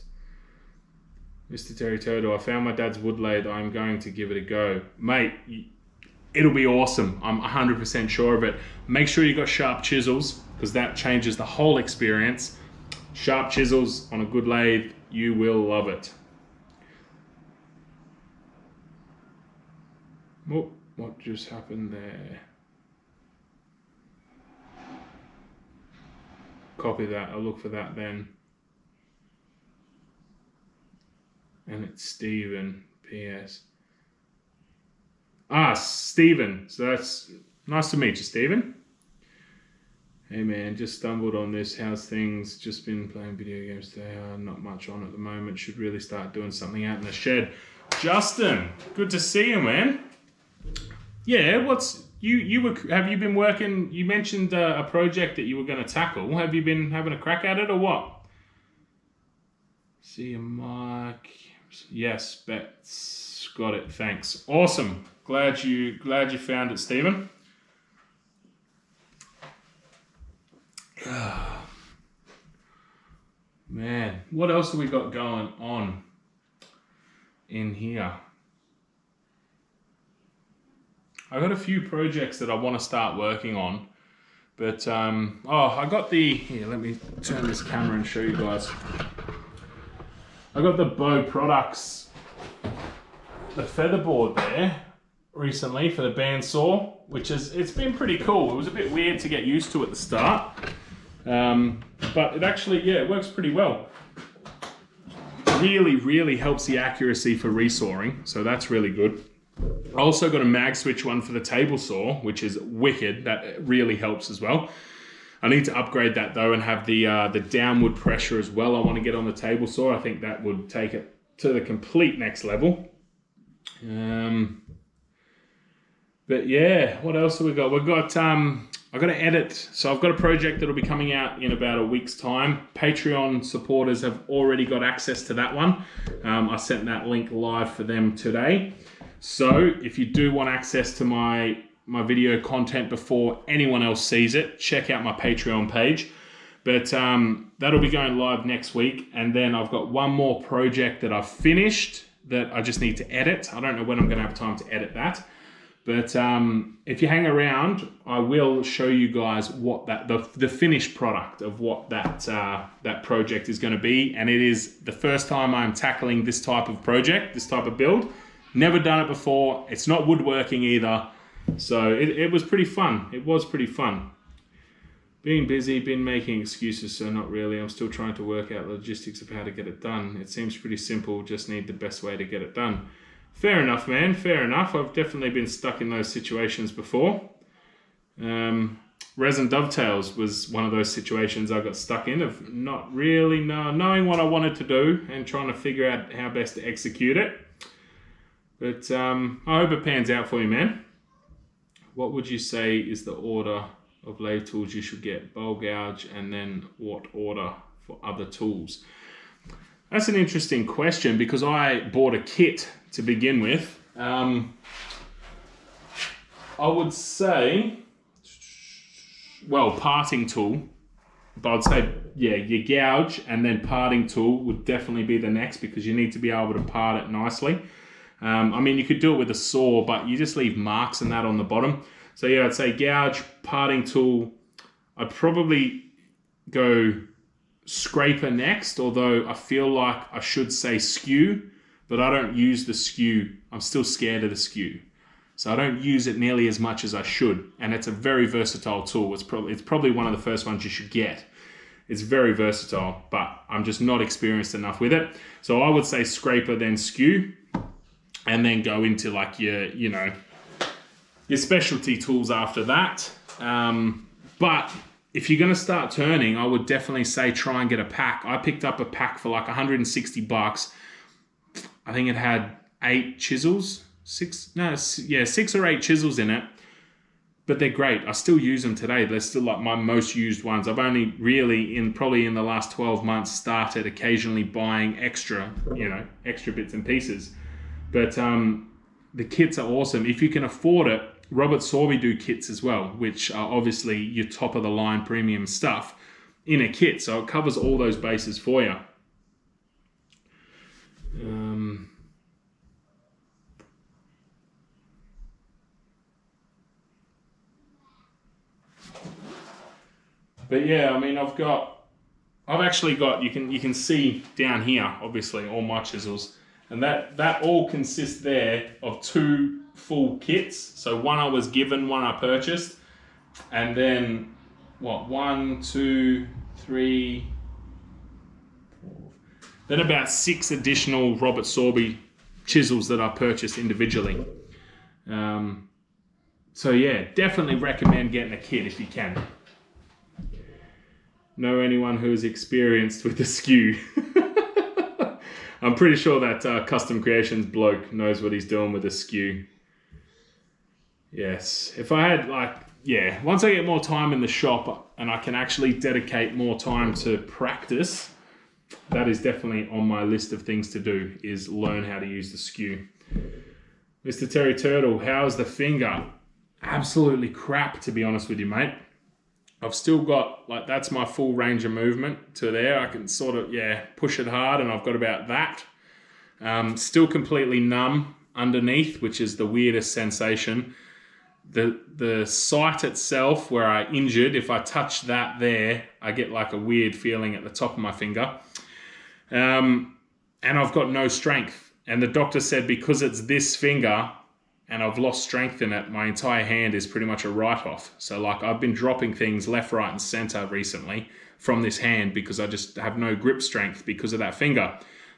Mr. Terry Toto, I found my dad's wood lathe. I'm going to give it a go. Mate, it'll be awesome. I'm 100% sure of it. Make sure you got sharp chisels because that changes the whole experience. Sharp chisels on a good lathe, you will love it. Oh, what just happened there? Copy that. I'll look for that then. And it's Stephen, PS. Ah, Stephen. So that's nice to meet you, Stephen. Hey man, just stumbled on this. How's things? Just been playing video games today. Not much on at the moment. Should really start doing something out in the shed. Justin, good to see you, man. Yeah, what's have you been working? You mentioned a project that you were going to tackle. Have you been having a crack at it or what? See you, Mike. Yes, Bet's got it. Thanks. Awesome. Glad you found it, Stephen. Man, what else have we got going on in here? I got a few projects that I want to start working on. But, I got here, let me turn this camera and show you guys. I got the Bow Products, the featherboard there recently for the bandsaw, which it's been pretty cool. It was a bit weird to get used to at the start. But it actually, yeah, it works pretty well. Really, really helps the accuracy for resawing, so that's really good. I also got a mag switch one for the table saw, which is wicked. That really helps as well. I need to upgrade that though and have the downward pressure as well. I want to get on the table saw. I think that would take it to the complete next level. But yeah, what else have we got? We've got I've got to edit. So I've got a project that'll be coming out in about a week's time. Patreon supporters have already got access to that one. I sent that link live for them today. So if you do want access to my video content before anyone else sees it, check out my Patreon page. But that'll be going live next week. And then I've got one more project that I've finished that I just need to edit. I don't know when I'm going to have time to edit that. But if you hang around, I will show you guys what the finished product of what that project is going to be. And it is the first time I'm tackling this type of project, this type of build. Never done it before. It's not woodworking either. So it was pretty fun. It was pretty fun. Being busy, been making excuses, so not really. I'm still trying to work out logistics of how to get it done. It seems pretty simple, just need the best way to get it done. Fair enough, man, fair enough. I've definitely been stuck in those situations before. Resin dovetails was one of those situations I got stuck in of not really knowing what I wanted to do and trying to figure out how best to execute it. But I hope it pans out for you, man. What would you say is the order of lathe tools you should get? Bowl gouge, and then what order for other tools? That's an interesting question because I bought a kit to begin with. I would say, well, parting tool. But I'd say, yeah, your gouge and then parting tool would definitely be the next because you need to be able to part it nicely. I mean, you could do it with a saw, but you just leave marks and that on the bottom. So yeah, I'd say gouge, parting tool. I'd probably go scraper next, although I feel like I should say skew, but I don't use the skew. I'm still scared of the skew. So I don't use it nearly as much as I should. And it's a very versatile tool. It's probably one of the first ones you should get. It's very versatile, but I'm just not experienced enough with it. So I would say scraper, then skew, and then go into like your specialty tools after that. But if you're going to start turning, I would definitely say try and get a pack. I picked up a pack for like 160 bucks. I think it had 8 chisels, 6 or 8 chisels in it. But they're great. I still use them today. They're still like my most used ones. I've only really probably in the last 12 months started occasionally buying extra bits and pieces. But the kits are awesome. If you can afford it, Robert Sorby do kits as well, which are obviously your top of the line premium stuff in a kit. So it covers all those bases for you. But yeah, I mean, I've actually got, you can see down here, obviously, all my chisels. And that all consists there of 2 full kits. So one I was given, one I purchased. And then, 1, 2, 3, 4. Then about 6 additional Robert Sorby chisels that I purchased individually. So yeah, definitely recommend getting a kit if you can. Know anyone who's experienced with the skew? I'm pretty sure that Custom Creations bloke knows what he's doing with the skew. Yes. If I had once I get more time in the shop and I can actually dedicate more time to practice, that is definitely on my list of things to do, is learn how to use the skew. Mr. Terry Turtle, how's the finger? Absolutely crap, to be honest with you, mate. I've still got, that's my full range of movement to there. I can sort of, push it hard, and I've got about that. Still completely numb underneath, which is the weirdest sensation. the site itself where I injured, if I touch that there, I get like a weird feeling at the top of my finger. And I've got no strength. And the doctor said because it's this finger and I've lost strength in it, my entire hand is pretty much a write-off. So like I've been dropping things left, right, and center recently from this hand because I just have no grip strength because of that finger.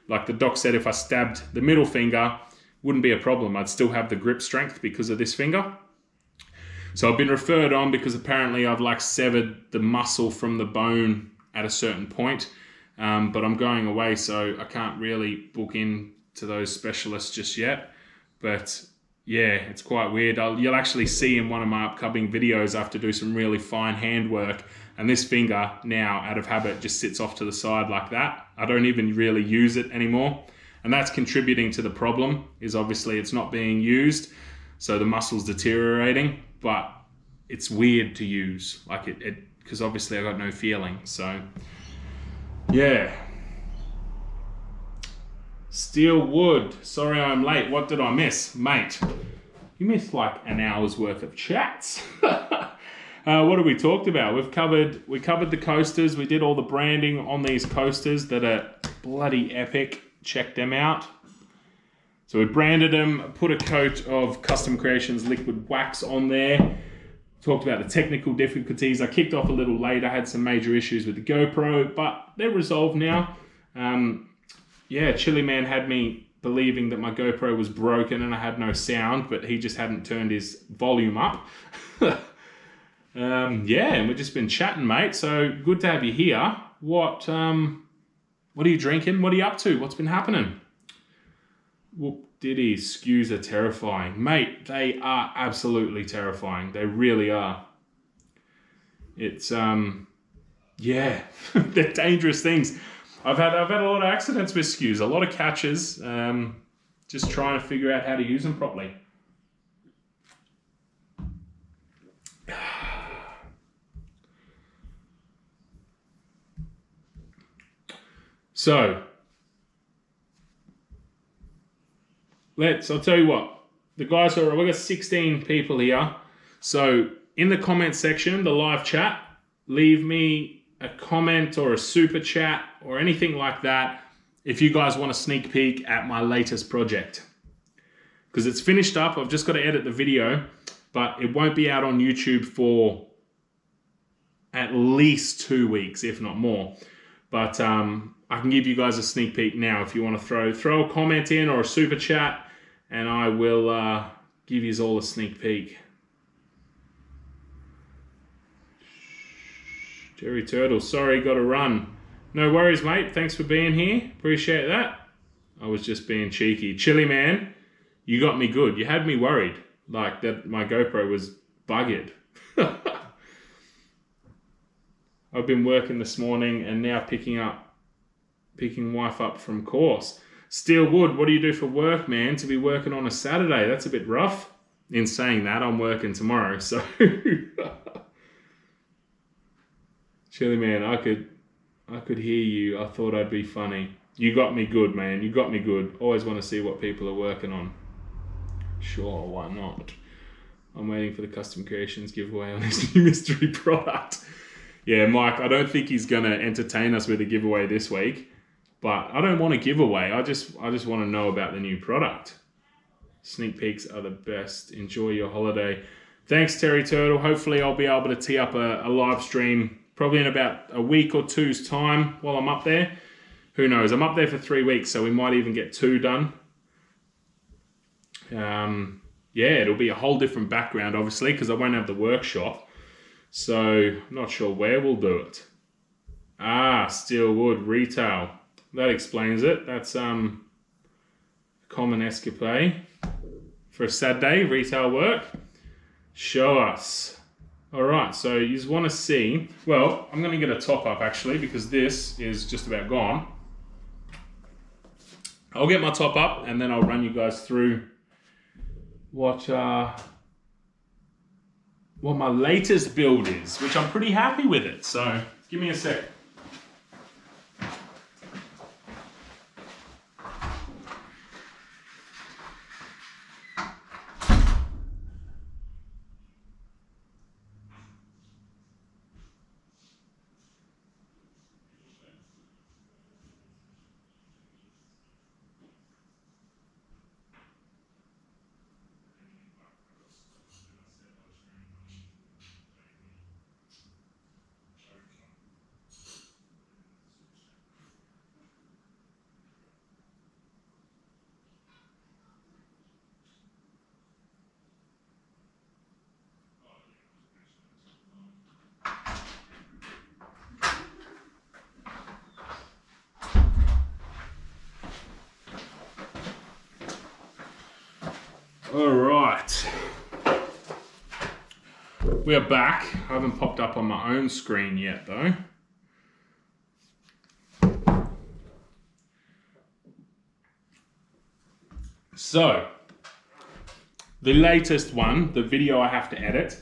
Like the doc said, if I stabbed the middle finger, wouldn't be a problem. I'd still have the grip strength because of this finger. So I've been referred on because apparently I've like severed the muscle from the bone at a certain point. But I'm going away, so I can't really book in to those specialists just yet. But yeah, it's quite weird. You'll actually see in one of my upcoming videos I have to do some really fine handwork. And this finger now, out of habit, just sits off to the side like that. I don't even really use it anymore. And that's contributing to the problem, is obviously it's not being used. So the muscle's deteriorating, but it's weird to use. Like because obviously I got no feeling, so... yeah. Steel wood. Sorry I'm late. What did I miss? Mate, you missed like an hour's worth of chats. What have we talked about? We covered the coasters. We did all the branding on these coasters that are bloody epic. Check them out. So we branded them, put a coat of Custom Creations liquid wax on there. Talked about the technical difficulties. I kicked off a little late. I had some major issues with the GoPro, but they're resolved now. Yeah, Chili Man had me believing that my GoPro was broken and I had no sound, but he just hadn't turned his volume up. Yeah, and we've just been chatting, mate. So good to have you here. What are you drinking? What are you up to? What's been happening? Whoop diddy, skews are terrifying. Mate, they are absolutely terrifying. They really are. It's, yeah, they're dangerous things. I've had a lot of accidents with skews, a lot of catches, just trying to figure out how to use them properly. So, I'll tell you what, the guys are, we've got 16 people here. So in the comment section, the live chat, leave me a comment or a super chat or anything like that if you guys want a sneak peek at my latest project. Because it's finished up, I've just got to edit the video, but it won't be out on YouTube for at least 2 weeks, if not more. But I can give you guys a sneak peek now if you want to throw a comment in or a super chat, and I will give you all a sneak peek. Jerry Turtle, sorry, got to run. No worries, mate. Thanks for being here. Appreciate that. I was just being cheeky. Chili Man, you got me good. You had me worried, like that my GoPro was buggered. I've been working this morning and now picking wife up from course. Steel wood, what do you do for work, man? To be working on a Saturday, that's a bit rough. In saying that, I'm working tomorrow, so... Chili Man, I could hear you. I thought I'd be funny. You got me good, man. You got me good. Always want to see what people are working on. Sure, why not? I'm waiting for the Custom Creations giveaway on his new mystery product. Yeah, Mike, I don't think he's going to entertain us with a giveaway this week. But I don't want a giveaway. I just want to know about the new product. Sneak peeks are the best. Enjoy your holiday. Thanks, Terry Turtle. Hopefully I'll be able to tee up a live stream probably in about a week or two's time while I'm up there. Who knows? I'm up there for 3 weeks, so we might even get 2 done. Yeah, it'll be a whole different background, obviously, because I won't have the workshop. So, not sure where we'll do it. Ah, steel wood retail. That explains it. That's a common escapade for a Saturday, retail work. Show us. All right, so you just want to see... Well, I'm going to get a top up, actually, because this is just about gone. I'll get my top up, and then I'll run you guys through what my latest build is, which I'm pretty happy with it. So, give me a sec. All right. We are back. I haven't popped up on my own screen yet though. So, the latest one, the video I have to edit,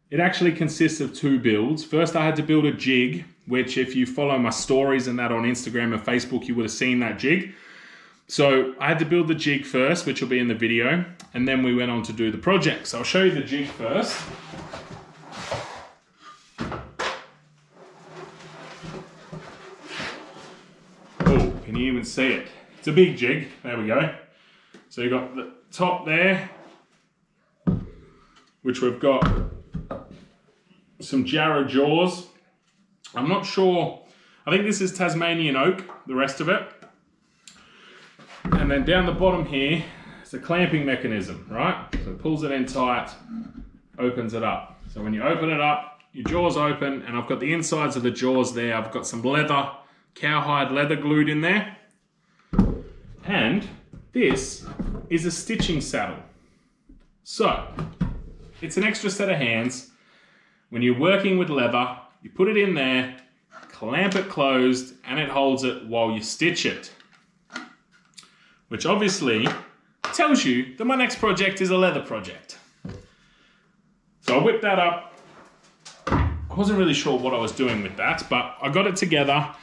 it actually consists of 2 builds. First, I had to build a jig, which if you follow my stories and that on Instagram and Facebook, you would have seen that jig. So I had to build the jig first, which will be in the video, and then we went on to do the project. So I'll show you the jig first. Oh, can you even see it? It's a big jig. There we go. So you've got the top there, which we've got some Jarrah jaws. I'm not sure. I think this is Tasmanian oak, the rest of it. And then down the bottom here, it's a clamping mechanism, right? So it pulls it in tight, opens it up. So when you open it up, your jaws open, and I've got the insides of the jaws there. I've got some leather, cowhide leather glued in there. And this is a stitching saddle. So, it's an extra set of hands. When you're working with leather, you put it in there, clamp it closed, and it holds it while you stitch it. Which obviously tells you that my next project is a leather project. So I whipped that up. I wasn't really sure what I was doing with that, but I got it together.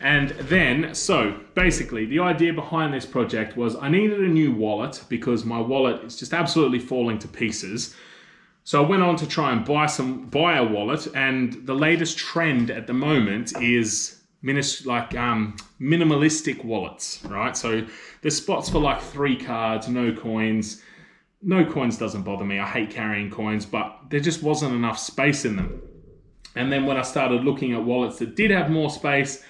And then, so basically the idea behind this project was I needed a new wallet because my wallet is just absolutely falling to pieces. So I went on to try and buy a wallet, and the latest trend at the moment is minimalistic wallets, right? So there's spots for like 3 cards, no coins. No coins doesn't bother me. I hate carrying coins, but there just wasn't enough space in them. And then when I started looking at wallets that did have more space,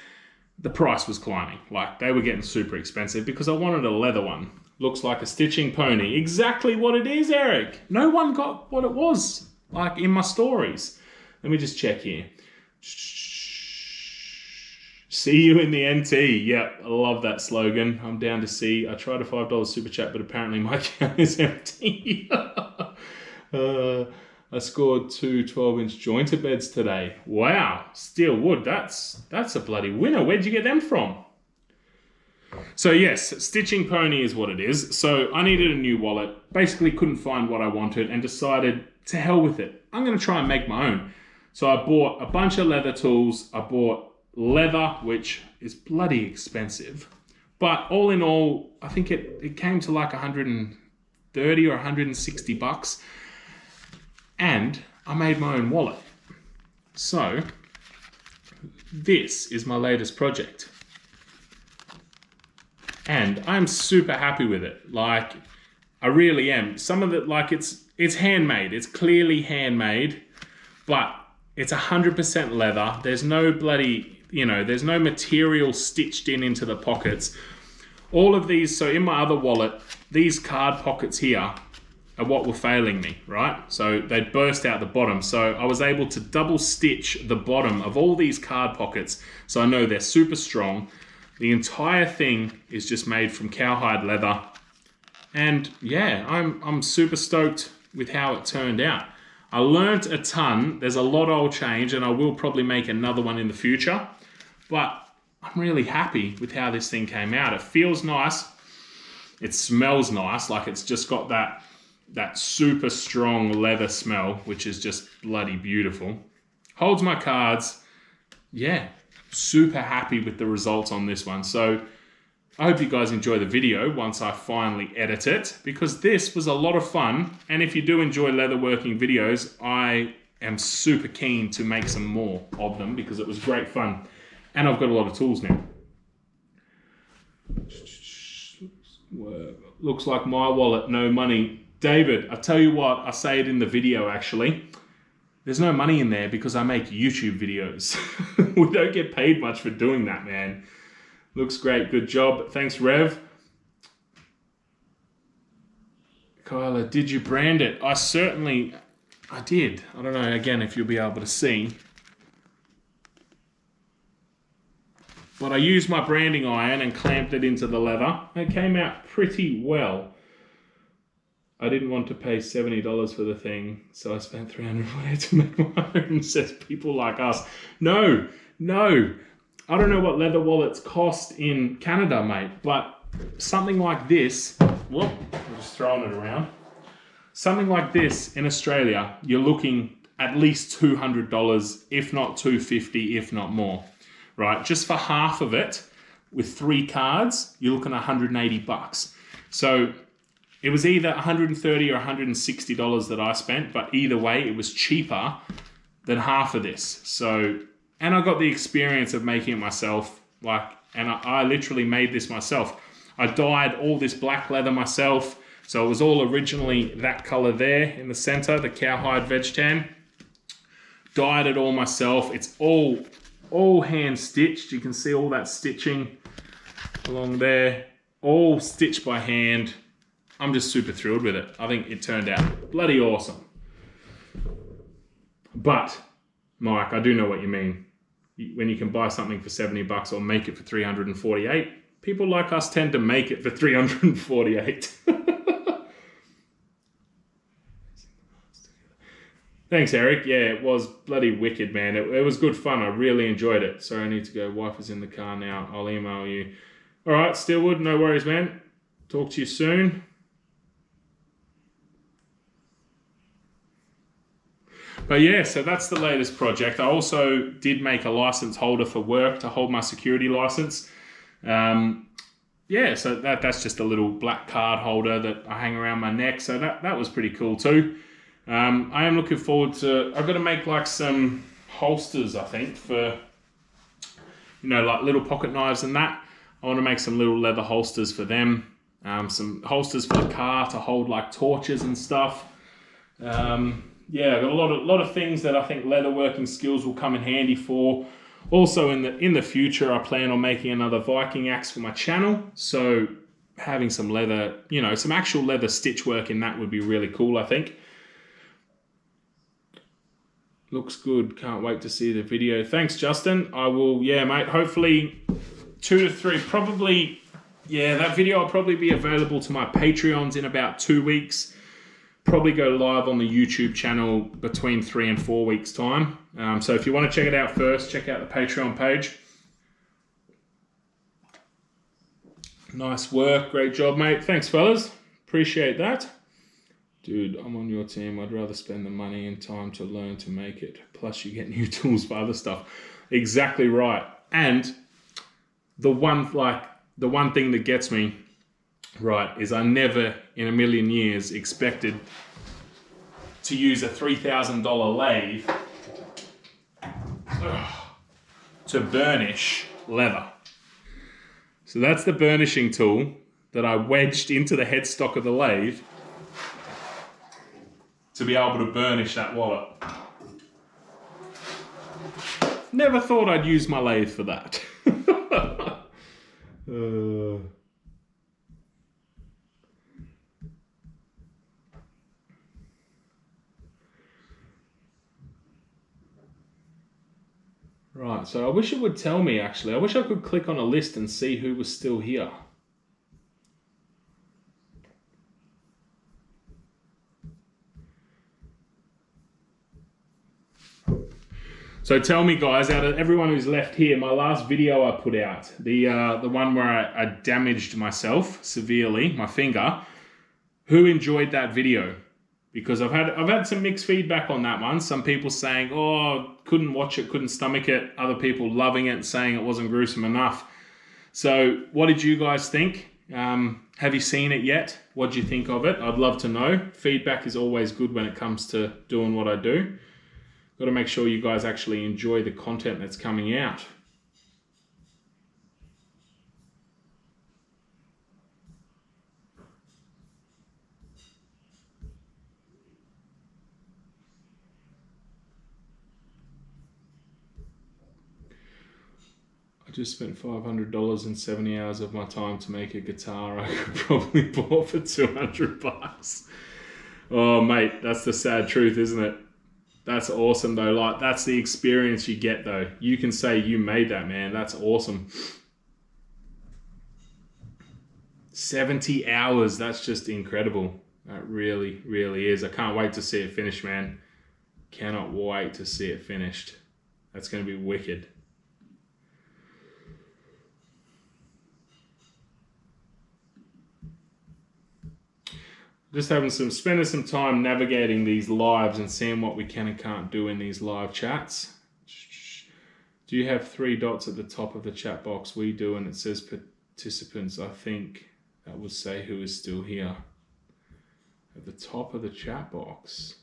the price was climbing. Like, they were getting super expensive because I wanted a leather one. Looks like a stitching pony. Exactly what it is, Eric. No one got what it was, like in my stories. Let me just check here. See you in the NT. Yep, I love that slogan. I'm down to see. I tried a $5 super chat, but apparently my account is empty. I scored 2 12-inch jointed beds today. Wow, steel wood. That's a bloody winner. Where'd you get them from? So yes, stitching pony is what it is. So I needed a new wallet. Basically couldn't find what I wanted and decided to hell with it. I'm going to try and make my own. So I bought a bunch of leather tools. I bought leather, which is bloody expensive. But all in all, I think it came to like 130 or 160 bucks. And I made my own wallet. So this is my latest project. And I'm super happy with it. Like, I really am. Some of it, like, it's handmade. It's clearly handmade, but it's 100% leather. There's no bloody, there's no material stitched into the pockets. All of these, so in my other wallet, these card pockets here are what were failing me, right? So they'd burst out the bottom. So I was able to double stitch the bottom of all these card pockets. So I know they're super strong. The entire thing is just made from cowhide leather. And yeah, I'm super stoked with how it turned out. I learnt a ton. There's a lot I'll change, and I will probably make another one in the future. But I'm really happy with how this thing came out. It feels nice. It smells nice. Like, it's just got that super strong leather smell, which is just bloody beautiful. Holds my cards. Yeah, super happy with the results on this one. So I hope you guys enjoy the video once I finally edit it, because this was a lot of fun. And if you do enjoy leatherworking videos, I am super keen to make some more of them because it was great fun. And I've got a lot of tools now. Looks like my wallet, no money. David, I tell you what, I say it in the video actually. There's no money in there because I make YouTube videos. We don't get paid much for doing that, man. Looks great, good job. Thanks, Rev. Kyla, did you brand it? I did. I don't know, again, if you'll be able to see. But I used my branding iron and clamped it into the leather. It came out pretty well. I didn't want to pay $70 for the thing, so I spent $348 to make my own, says people like us. No, no. I don't know what leather wallets cost in Canada, mate, but something like this, whoop, I'm just throwing it around. Something like this in Australia, you're looking at least $200, if not $250, if not more, right? Just for half of it, with 3 cards, you're looking at $180. So it was either $130 or $160 that I spent, but either way, it was cheaper than half of this. So, and I got the experience of making it myself, and I literally made this myself. I dyed all this black leather myself. So it was all originally that color there in the center, the cowhide veg tan. Dyed it all myself. It's all hand stitched. You can see all that stitching along there, all stitched by hand. I'm just super thrilled with it. I think it turned out bloody awesome. But Mike, I do know what you mean. When you can buy something for $70 or make it for $348, people like us tend to make it for $348. Thanks, Eric. Yeah, it was bloody wicked, man. It was good fun. I really enjoyed it. Sorry, I need to go. Wife is in the car now. I'll email you. All right, Steelwood, no worries, man. Talk to you soon. But yeah, so that's the latest project. I also did make a license holder for work to hold my security license. Yeah, so that's just a little black card holder that I hang around my neck. So that was pretty cool too. I am looking forward to, I've got to make like some holsters, I think, for, you know, like little pocket knives and that. I want to make some little leather holsters for them. Some holsters for the car to hold like torches and stuff. Yeah, I've got a lot of things that I think leather working skills will come in handy for. Also in the future, I plan on making another Viking axe for my channel. So having some leather, you know, some actual leather stitch work in that would be really cool, I think. Looks good. Can't wait to see the video. Thanks, Justin. I will, yeah, mate, hopefully 2 to 3, probably, yeah, that video will probably be available to my Patreons in about 2 weeks. Probably go live on the YouTube channel between 3 and 4 weeks time. So if you want to check it out first, check out the Patreon page. Nice work. Great job, mate. Thanks, fellas. Appreciate that. Dude, I'm on your team. I'd rather spend the money and time to learn to make it. Plus you get new tools for other stuff. Exactly right. And the one thing that gets me right is I never in a million years expected to use a $3,000 lathe to burnish leather. So that's the burnishing tool that I wedged into the headstock of the lathe to be able to burnish that wallet. Never thought I'd use my lathe for that. Right, so I wish it would tell me actually. I wish I could click on a list and see who was still here. So tell me, guys, out of everyone who's left here, my last video I put out, the one where I damaged myself severely, my finger, who enjoyed that video? Because I've had some mixed feedback on that one. Some people saying, oh, couldn't watch it, couldn't stomach it. Other people loving it, saying it wasn't gruesome enough. So what did you guys think? Have you seen it yet? What do you think of it? I'd love to know. Feedback is always good when it comes to doing what I do. Got to make sure you guys actually enjoy the content that's coming out. I just spent $500 and 70 hours of my time to make a guitar I could probably bought for $200. Oh, mate, that's the sad truth, isn't it? That's awesome though. Like, that's the experience you get though. You can say you made that, man. That's awesome. 70 hours. That's just incredible. That really, really is. I can't wait to see it finished, man. Cannot wait to see it finished. That's going to be wicked. Just spending some time navigating these lives and seeing what we can and can't do in these live chats. Do you have 3 dots at the top of the chat box? We do, and it says participants. I think that will say who is still here. At the top of the chat box.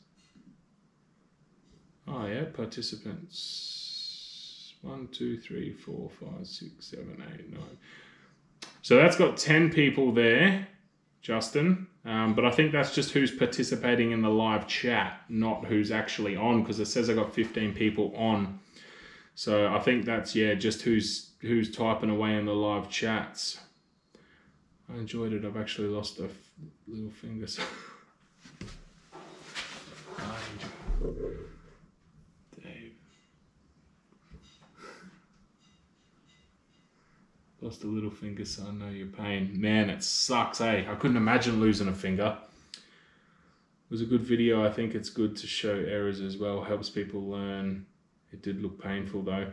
Oh yeah, participants. 1, 2, 3, 4, 5, 6, 7, 8, 9. So that's got 10 people there, Justin. But I think that's just who's participating in the live chat, not who's actually on, because it says I got 15 people on. So I think that's, yeah, just who's typing away in the live chats. I enjoyed it. I've actually lost a little finger. Dave. Lost a little finger, so I know your pain. Man, it sucks, eh? I couldn't imagine losing a finger. It was a good video. I think it's good to show errors as well. Helps people learn. It did look painful though.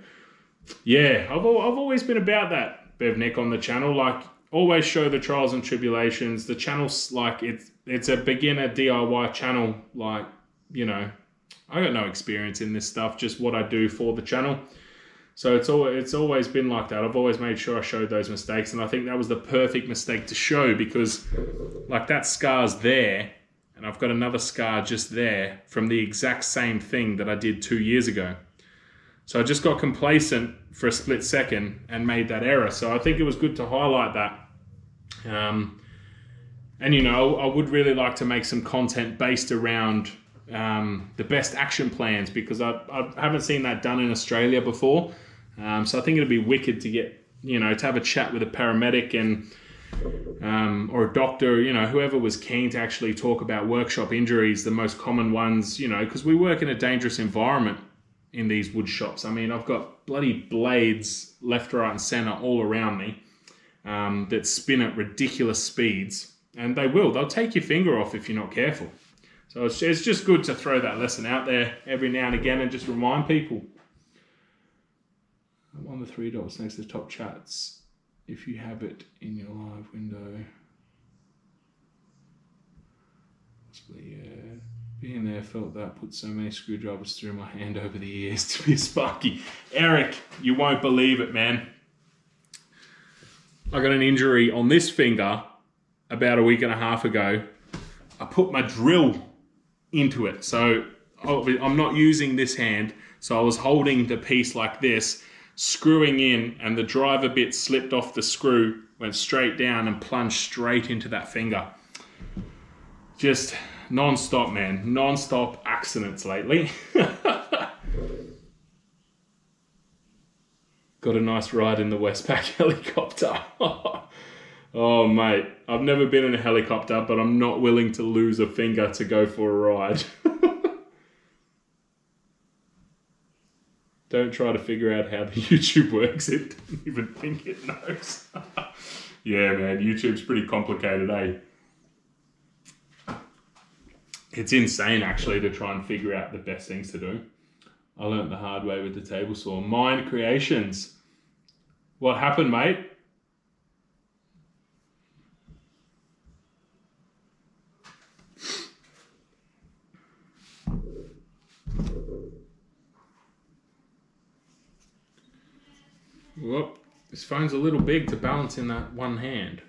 Yeah, I've always been about that, Bevnik, on the channel. Like, always show the trials and tribulations. The channel's like, it's a beginner DIY channel. Like, you know, I got no experience in this stuff, just what I do for the channel. So it's always been like that. I've always made sure I showed those mistakes, and I think that was the perfect mistake to show, because like that scar's there, and I've got another scar just there from the exact same thing that I did 2 years ago. So I just got complacent for a split second and made that error. So I think it was good to highlight that. And you know, I would really like to make some content based around the best action plans, because I haven't seen that done in Australia before. So I think it'd be wicked to get, you know, to have a chat with a paramedic and or a doctor, you know, whoever was keen to actually talk about workshop injuries, the most common ones, you know, because we work in a dangerous environment in these wood shops. I mean, I've got bloody blades left, right and center all around me that spin at ridiculous speeds, and they'll take your finger off if you're not careful. So it's just good to throw that lesson out there every now and again and just remind people. I'm on the 3 dots next to the top chats. If you have it in your live window. Possibly, yeah. Being there, felt that, put so many screwdrivers through my hand over the years to be a Sparky. Eric, you won't believe it, man. I got an injury on this finger about a week and a half ago. I put my drill into it. So I'm not using this hand. So I was holding the piece like this, screwing in, and the driver bit slipped off the screw, went straight down and plunged straight into that finger. Just non-stop, man. Non-stop accidents lately. Got a nice ride in the Westpac helicopter. Oh, mate. I've never been in a helicopter, but I'm not willing to lose a finger to go for a ride. Don't try to figure out how the YouTube works. It doesn't even think it knows. Yeah, man. YouTube's pretty complicated, eh? It's insane, actually, to try and figure out the best things to do. I learnt the hard way with the table saw. Mind Creations. What happened, mate? Whoop. This phone's a little big to balance in that one hand.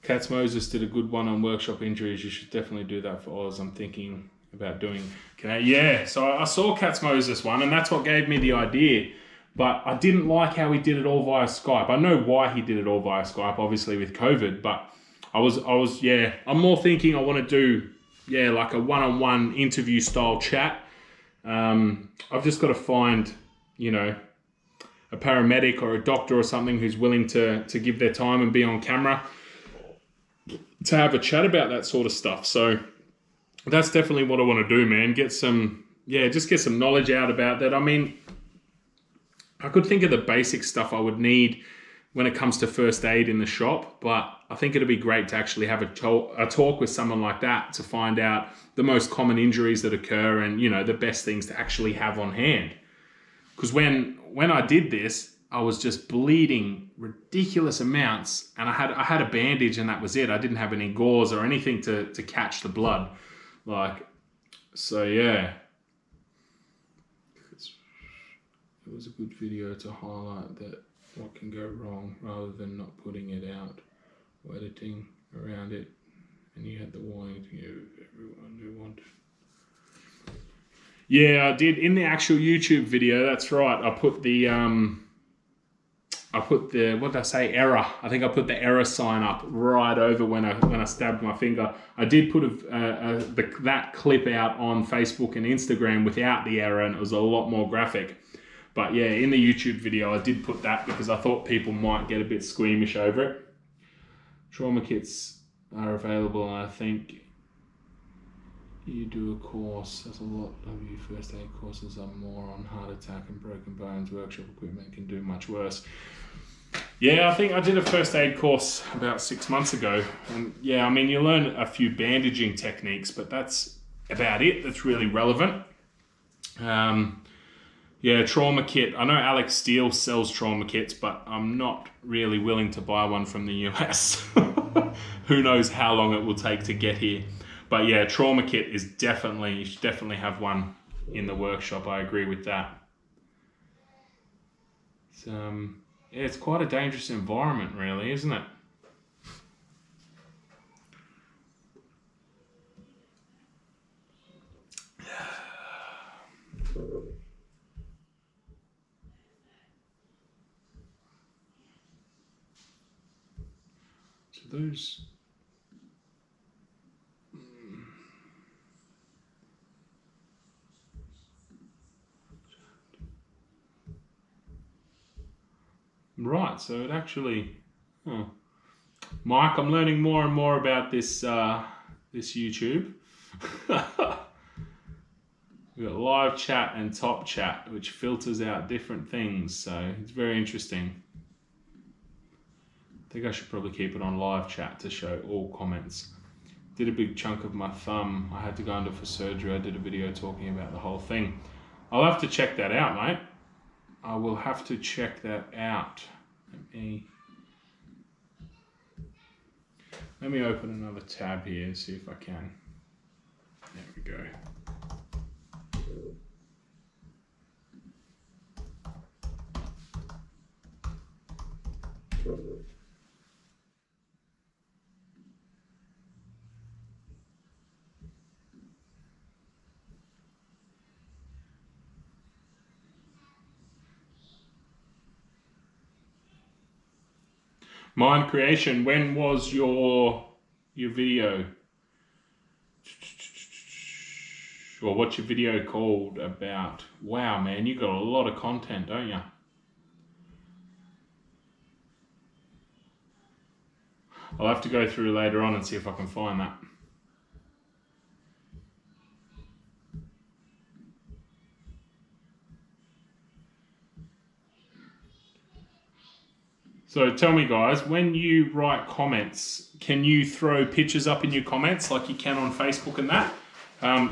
Katz Moses did a good one on workshop injuries. You should definitely do that for Oz. I'm thinking about doing... Yeah, so I saw Katz Moses one, and that's what gave me the idea. But I didn't like how he did it all via Skype. I know why he did it all via Skype, obviously with COVID, but I'm more thinking I want to do, like a one-on-one interview style chat. I've just got to find, a paramedic or a doctor or something who's willing to give their time and be on camera to have a chat about that sort of stuff. So that's definitely what I want to do, man. Just get some knowledge out about that. I mean, I could think of the basic stuff I would need, when it comes to first aid in the shop, but I think it'd be great to actually have a talk with someone like that to find out the most common injuries that occur and, you know, the best things to actually have on hand. Because when I did this, I was just bleeding ridiculous amounts, and I had a bandage and that was it. I didn't have any gauze or anything to catch the blood. Like, so yeah. It was a good video to highlight that what can go wrong rather than not putting it out or editing around it. And you had the warning to give everyone who wanted. Yeah, I did in the actual YouTube video. That's right. I put the what did I say? Error. I think I put the error sign up right over when I stabbed my finger. I did put that clip out on Facebook and Instagram without the error, and it was a lot more graphic. But yeah, in the YouTube video, I did put that because I thought people might get a bit squeamish over it. Trauma kits are available, and I think you do a course. There's a lot of your first aid courses are more on heart attack and broken bones. Workshop equipment can do much worse. Yeah, I think I did a first aid course about 6 months ago. And yeah, I mean, you learn a few bandaging techniques, but that's about it. That's really relevant. Yeah, trauma kit. I know Alex Steele sells trauma kits, but I'm not really willing to buy one from the US. Who knows how long it will take to get here. But yeah, trauma kit is definitely, you should definitely have one in the workshop. I agree with that. Yeah, it's quite a dangerous environment, really, isn't it? So those... Right, so it actually... Oh. Mike, I'm learning more and more about this this YouTube. We've got live chat and top chat, which filters out different things, so it's very interesting. I think I should probably keep it on live chat to show all comments. Did a big chunk of my thumb. I had to go under for surgery. I did a video talking about the whole thing. I'll have to check that out, mate. I will have to check that out. Let me open another tab here and see if I can. There we go. Mind Creation, when was your video? Or what's your video called about? Wow, man, you got a lot of content, don't you? I'll have to go through later on and see if I can find that. So tell me, guys, when you write comments, can you throw pictures up in your comments like you can on Facebook and that,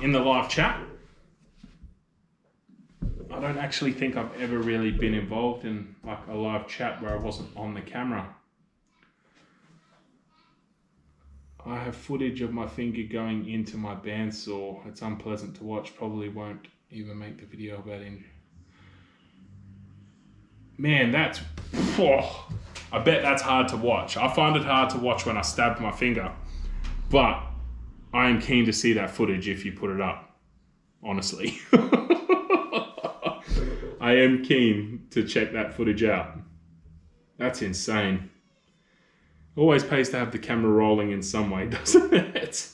in the live chat? I don't actually think I've ever really been involved in like a live chat where I wasn't on the camera. I have footage of my finger going into my bandsaw. It's unpleasant to watch. Probably won't even make the video about injury. Man, that's... Oh, I bet that's hard to watch. I find it hard to watch when I stabbed my finger. But I am keen to see that footage if you put it up. Honestly. I am keen to check that footage out. That's insane. Always pays to have the camera rolling in some way, doesn't it?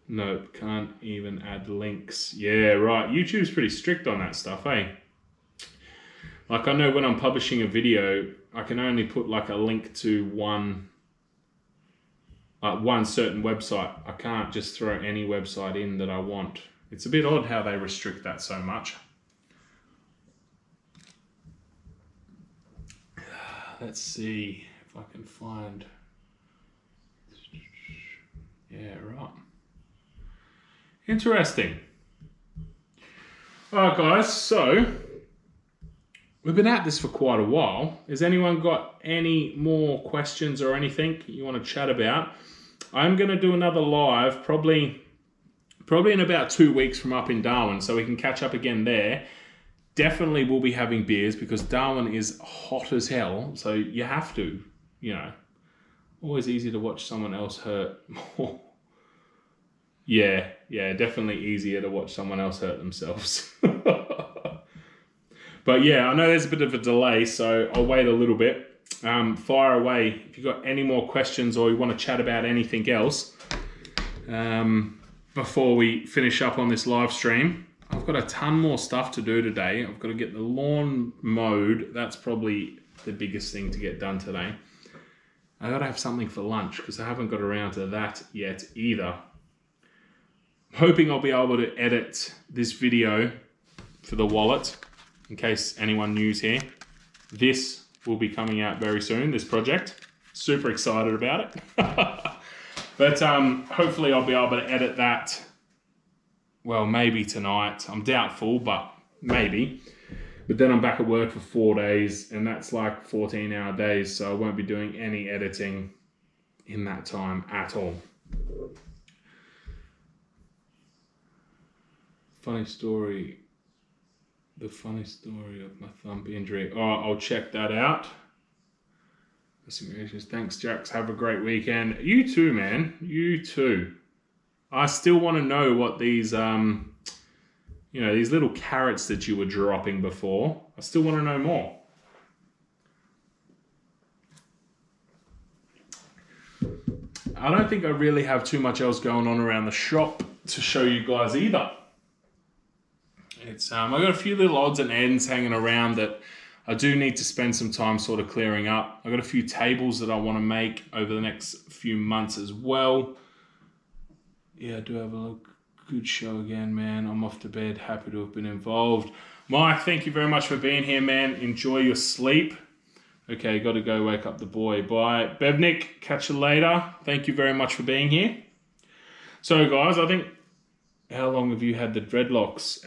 Nope, can't even add links. Yeah, right. YouTube's pretty strict on that stuff, eh? Like, I know when I'm publishing a video, I can only put like a link to one certain website. I can't just throw any website in that I want. It's a bit odd how they restrict that so much. let's see if I can find. Yeah, right. Interesting. All right, guys, so we've been at this for quite a while. Has anyone got any more questions or anything you want to chat about? I'm going to do another live probably in about 2 weeks from up in Darwin, so we can catch up again there. Definitely we'll be having beers because Darwin is hot as hell, so you have to, you know. Always easy to watch someone else hurt more. Yeah, definitely easier to watch someone else hurt themselves. But yeah, I know there's a bit of a delay, so I'll wait a little bit. Fire away if you've got any more questions or you want to chat about anything else before we finish up on this live stream. I've got a ton more stuff to do today. I've got to get the lawn mowed. That's probably the biggest thing to get done today. I got to have something for lunch because I haven't got around to that yet either. I'm hoping I'll be able to edit this video for the wallet in case anyone new's here. This will be coming out very soon, this project. Super excited about it. But hopefully I'll be able to edit that. Well, maybe tonight. I'm doubtful, but maybe. But then I'm back at work for 4 days, and that's like 14-hour days, so I won't be doing any editing in that time at all. Funny story. The funny story of my thumb injury. Oh, I'll check that out. Thanks, Jax. Have a great weekend. You too, man. You too. I still want to know what these, these little carrots that you were dropping before. I still want to know more. I don't think I really have too much else going on around the shop to show you guys either. It's I got a few little odds and ends hanging around that I do need to spend some time sort of clearing up. I got a few tables that I want to make over the next few months as well. Yeah, I do have a look. Good show again, man. I'm off to bed. Happy to have been involved. Mike, thank you very much for being here, man. Enjoy your sleep. Okay, got to go wake up the boy. Bye. Bevnik, catch you later. Thank you very much for being here. So, guys, I think... How long have you had the dreadlocks?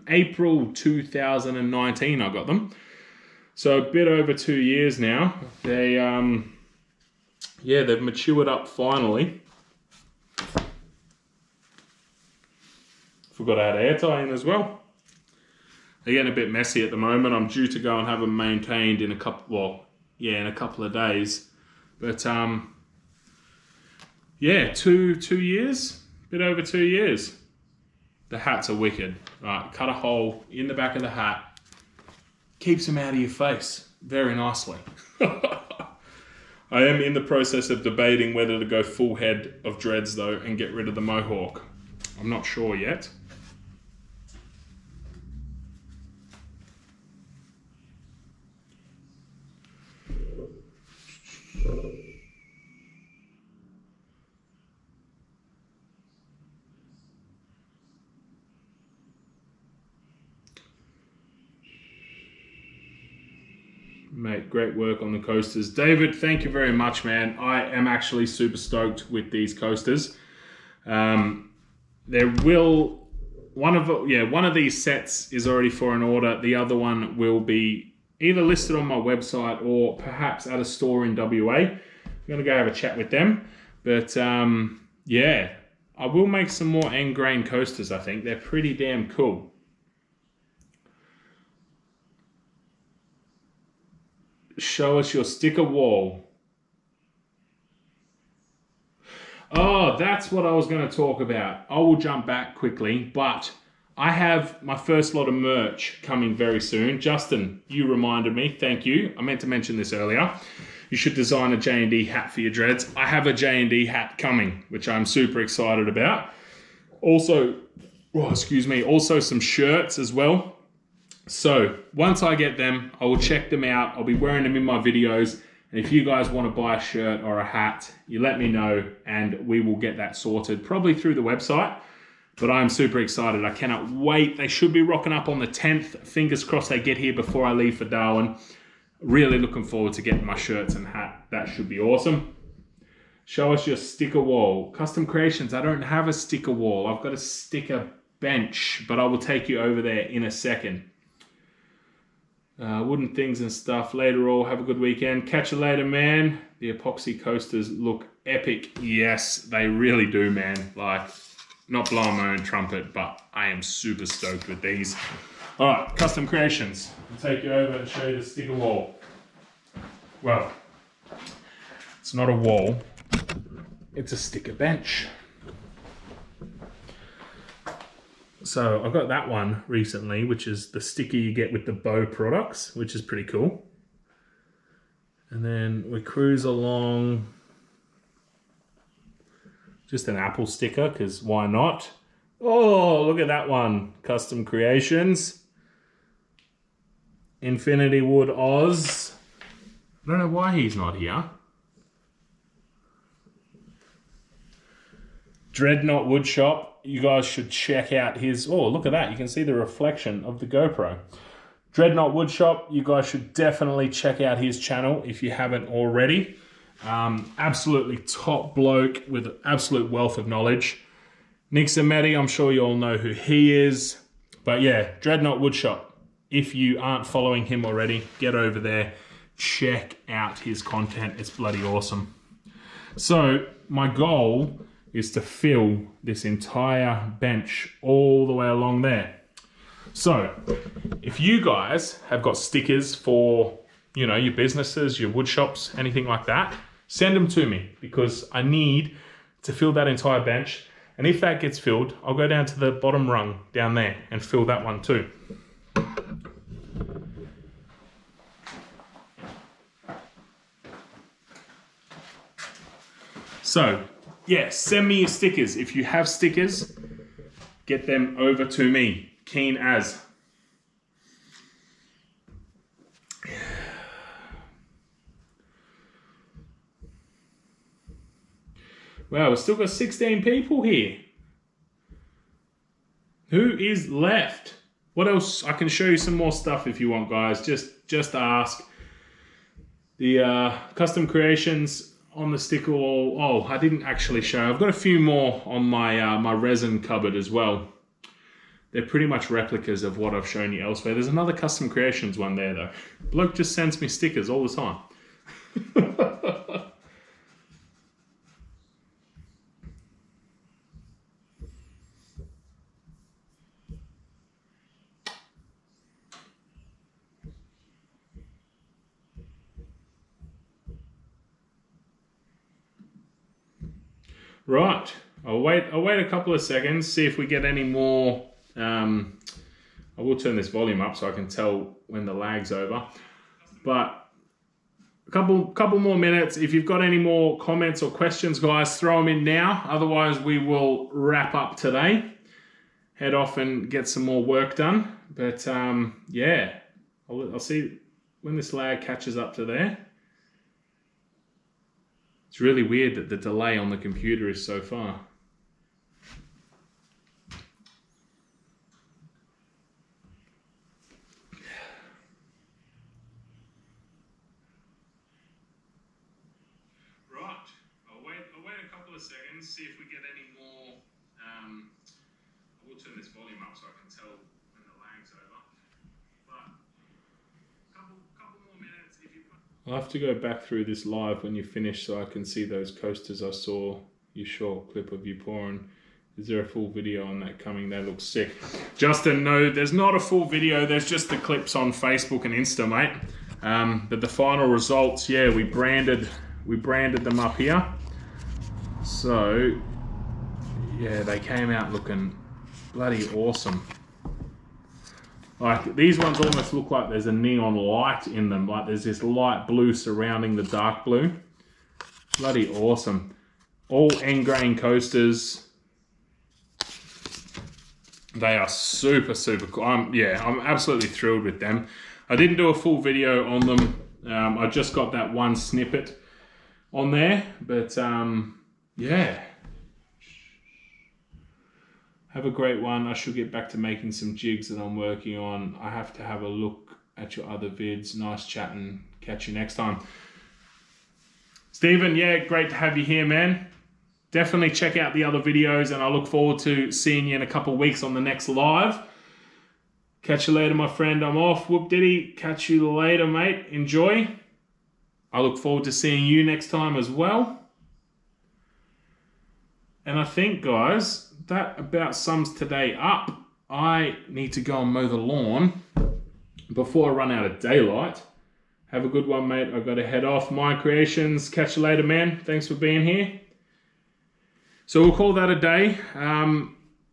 April 2019 I got them. So a bit over 2 years now. They, they've matured up finally. Forgot I had air tie in as well. They're getting a bit messy at the moment. I'm due to go and have them maintained in a couple of days. But, 2 years, bit over 2 years. The hats are wicked. Right, cut a hole in the back of the hat. Keeps them out of your face very nicely. I am in the process of debating whether to go full head of dreads though and get rid of the mohawk. I'm not sure yet. Mate, great work on the coasters. David, thank you very much, man. I am actually super stoked with these coasters. One of these sets is already for an order. The other one will be either listed on my website or perhaps at a store in WA. I'm going to go have a chat with them. But I will make some more end grain coasters, I think. They're pretty damn cool. Show us your sticker wall. Oh, that's what I was going to talk about. I will jump back quickly, but I have my first lot of merch coming very soon. Justin, you reminded me. Thank you. I meant to mention this earlier. You should design a J&D hat for your dreads. I have a J&D hat coming, which I'm super excited about. Also some shirts as well. So once I get them, I will check them out. I'll be wearing them in my videos. And if you guys want to buy a shirt or a hat, you let me know and we will get that sorted. Probably through the website. But I'm super excited. I cannot wait. They should be rocking up on the 10th. Fingers crossed they get here before I leave for Darwin. Really looking forward to getting my shirts and hat. That should be awesome. Show us your sticker wall. Custom Creations, I don't have a sticker wall. I've got a sticker bench, but I will take you over there in a second. Wooden things and stuff. Later all, have a good weekend. Catch you later, man. The epoxy coasters look epic. Yes, they really do, man. Like, not blowing my own trumpet, but I am super stoked with these. All right, Custom Creations. I'll take you over and show you the sticker wall. Well, it's not a wall. It's a sticker bench. So I got that one recently, which is the sticker you get with the Bow products, which is pretty cool. And then we cruise along. Just an Apple sticker, because why not? Oh, look at that one. Custom Creations. Infinity Wood Oz. I don't know why he's not here. Dreadnought Woodshop. You guys should check out his... Oh, look at that. You can see the reflection of the GoPro. Dreadnought Woodshop. You guys should definitely check out his channel if you haven't already. Absolutely top bloke with an absolute wealth of knowledge. AUSSIE MADE, I'm sure you all know who he is. But yeah, Dreadnought Woodshop. If you aren't following him already, get over there. Check out his content. It's bloody awesome. So my goal is to fill this entire bench all the way along there. So if you guys have got stickers for, you know, your businesses, your wood shops, anything like that, send them to me because I need to fill that entire bench. And if that gets filled, I'll go down to the bottom rung down there and fill that one too. So, yeah, send me your stickers. If you have stickers, get them over to me. Keen as. Wow, we've still got 16 people here. Who is left? What else? I can show you some more stuff if you want, guys. Just ask. The Custom Creations on the sticker wall. Oh, I didn't actually show. I've got a few more on my my resin cupboard as well. They're pretty much replicas of what I've shown you elsewhere. There's another Custom Creations one there though. Bloke just sends me stickers all the time. Right, I'll wait a couple of seconds, see if we get any more. I will turn this volume up so I can tell when the lag's over. But a couple more minutes. If you've got any more comments or questions, guys, throw them in now. Otherwise, we will wrap up today. Head off and get some more work done. But yeah, I'll see when this lag catches up to there. It's really weird that the delay on the computer is so far. Right, I'll wait a couple of seconds, see if we get any more. I will turn this volume up so I can tell when the lag's over. But couple more minutes if you've got... I'll have to go back through this live when you finish so I can see those coasters I saw your short clip of you pouring. Is there a full video on that coming? That looks sick. Justin, no, there's not a full video. There's just the clips on Facebook and Insta, mate. But the final results, yeah, we branded them up here. So, yeah, they came out looking bloody awesome. Like, these ones almost look like there's a neon light in them. Like, there's this light blue surrounding the dark blue. Bloody awesome. All end grain coasters. They are super, super cool. I'm absolutely thrilled with them. I didn't do a full video on them. I just got that one snippet on there. But, yeah. Have a great one. I should get back to making some jigs that I'm working on. I have to have a look at your other vids. Nice chatting. Catch you next time. Stephen, yeah, great to have you here, man. Definitely check out the other videos, and I look forward to seeing you in a couple of weeks on the next live. Catch you later, my friend. I'm off. Whoop diddy. Catch you later, mate. Enjoy. I look forward to seeing you next time as well. And I think, guys, that about sums today up. I need to go and mow the lawn before I run out of daylight. Have a good one, mate. I've got to head off. My Creations. Catch you later, man. Thanks for being here. So we'll call that a day.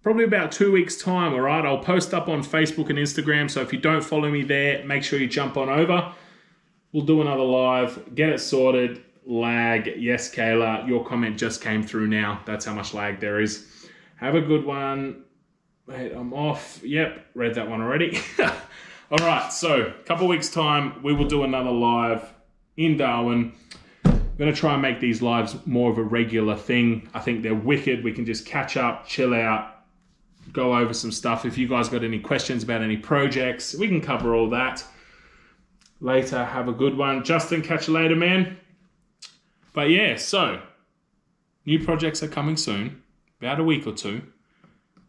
Probably about 2 weeks' time, all right? I'll post up on Facebook and Instagram, so if you don't follow me there, make sure you jump on over. We'll do another live, get it sorted. Lag, yes, Kayla, your comment just came through now. That's how much lag there is. Have a good one. Mate, I'm off. Yep, read that one already. All right, so a couple of weeks' time, we will do another live in Darwin. I'm going to try and make these lives more of a regular thing. I think they're wicked. We can just catch up, chill out, go over some stuff. If you guys got any questions about any projects, we can cover all that later. Have a good one. Justin, catch you later, man. But yeah, so new projects are coming soon, about a week or two.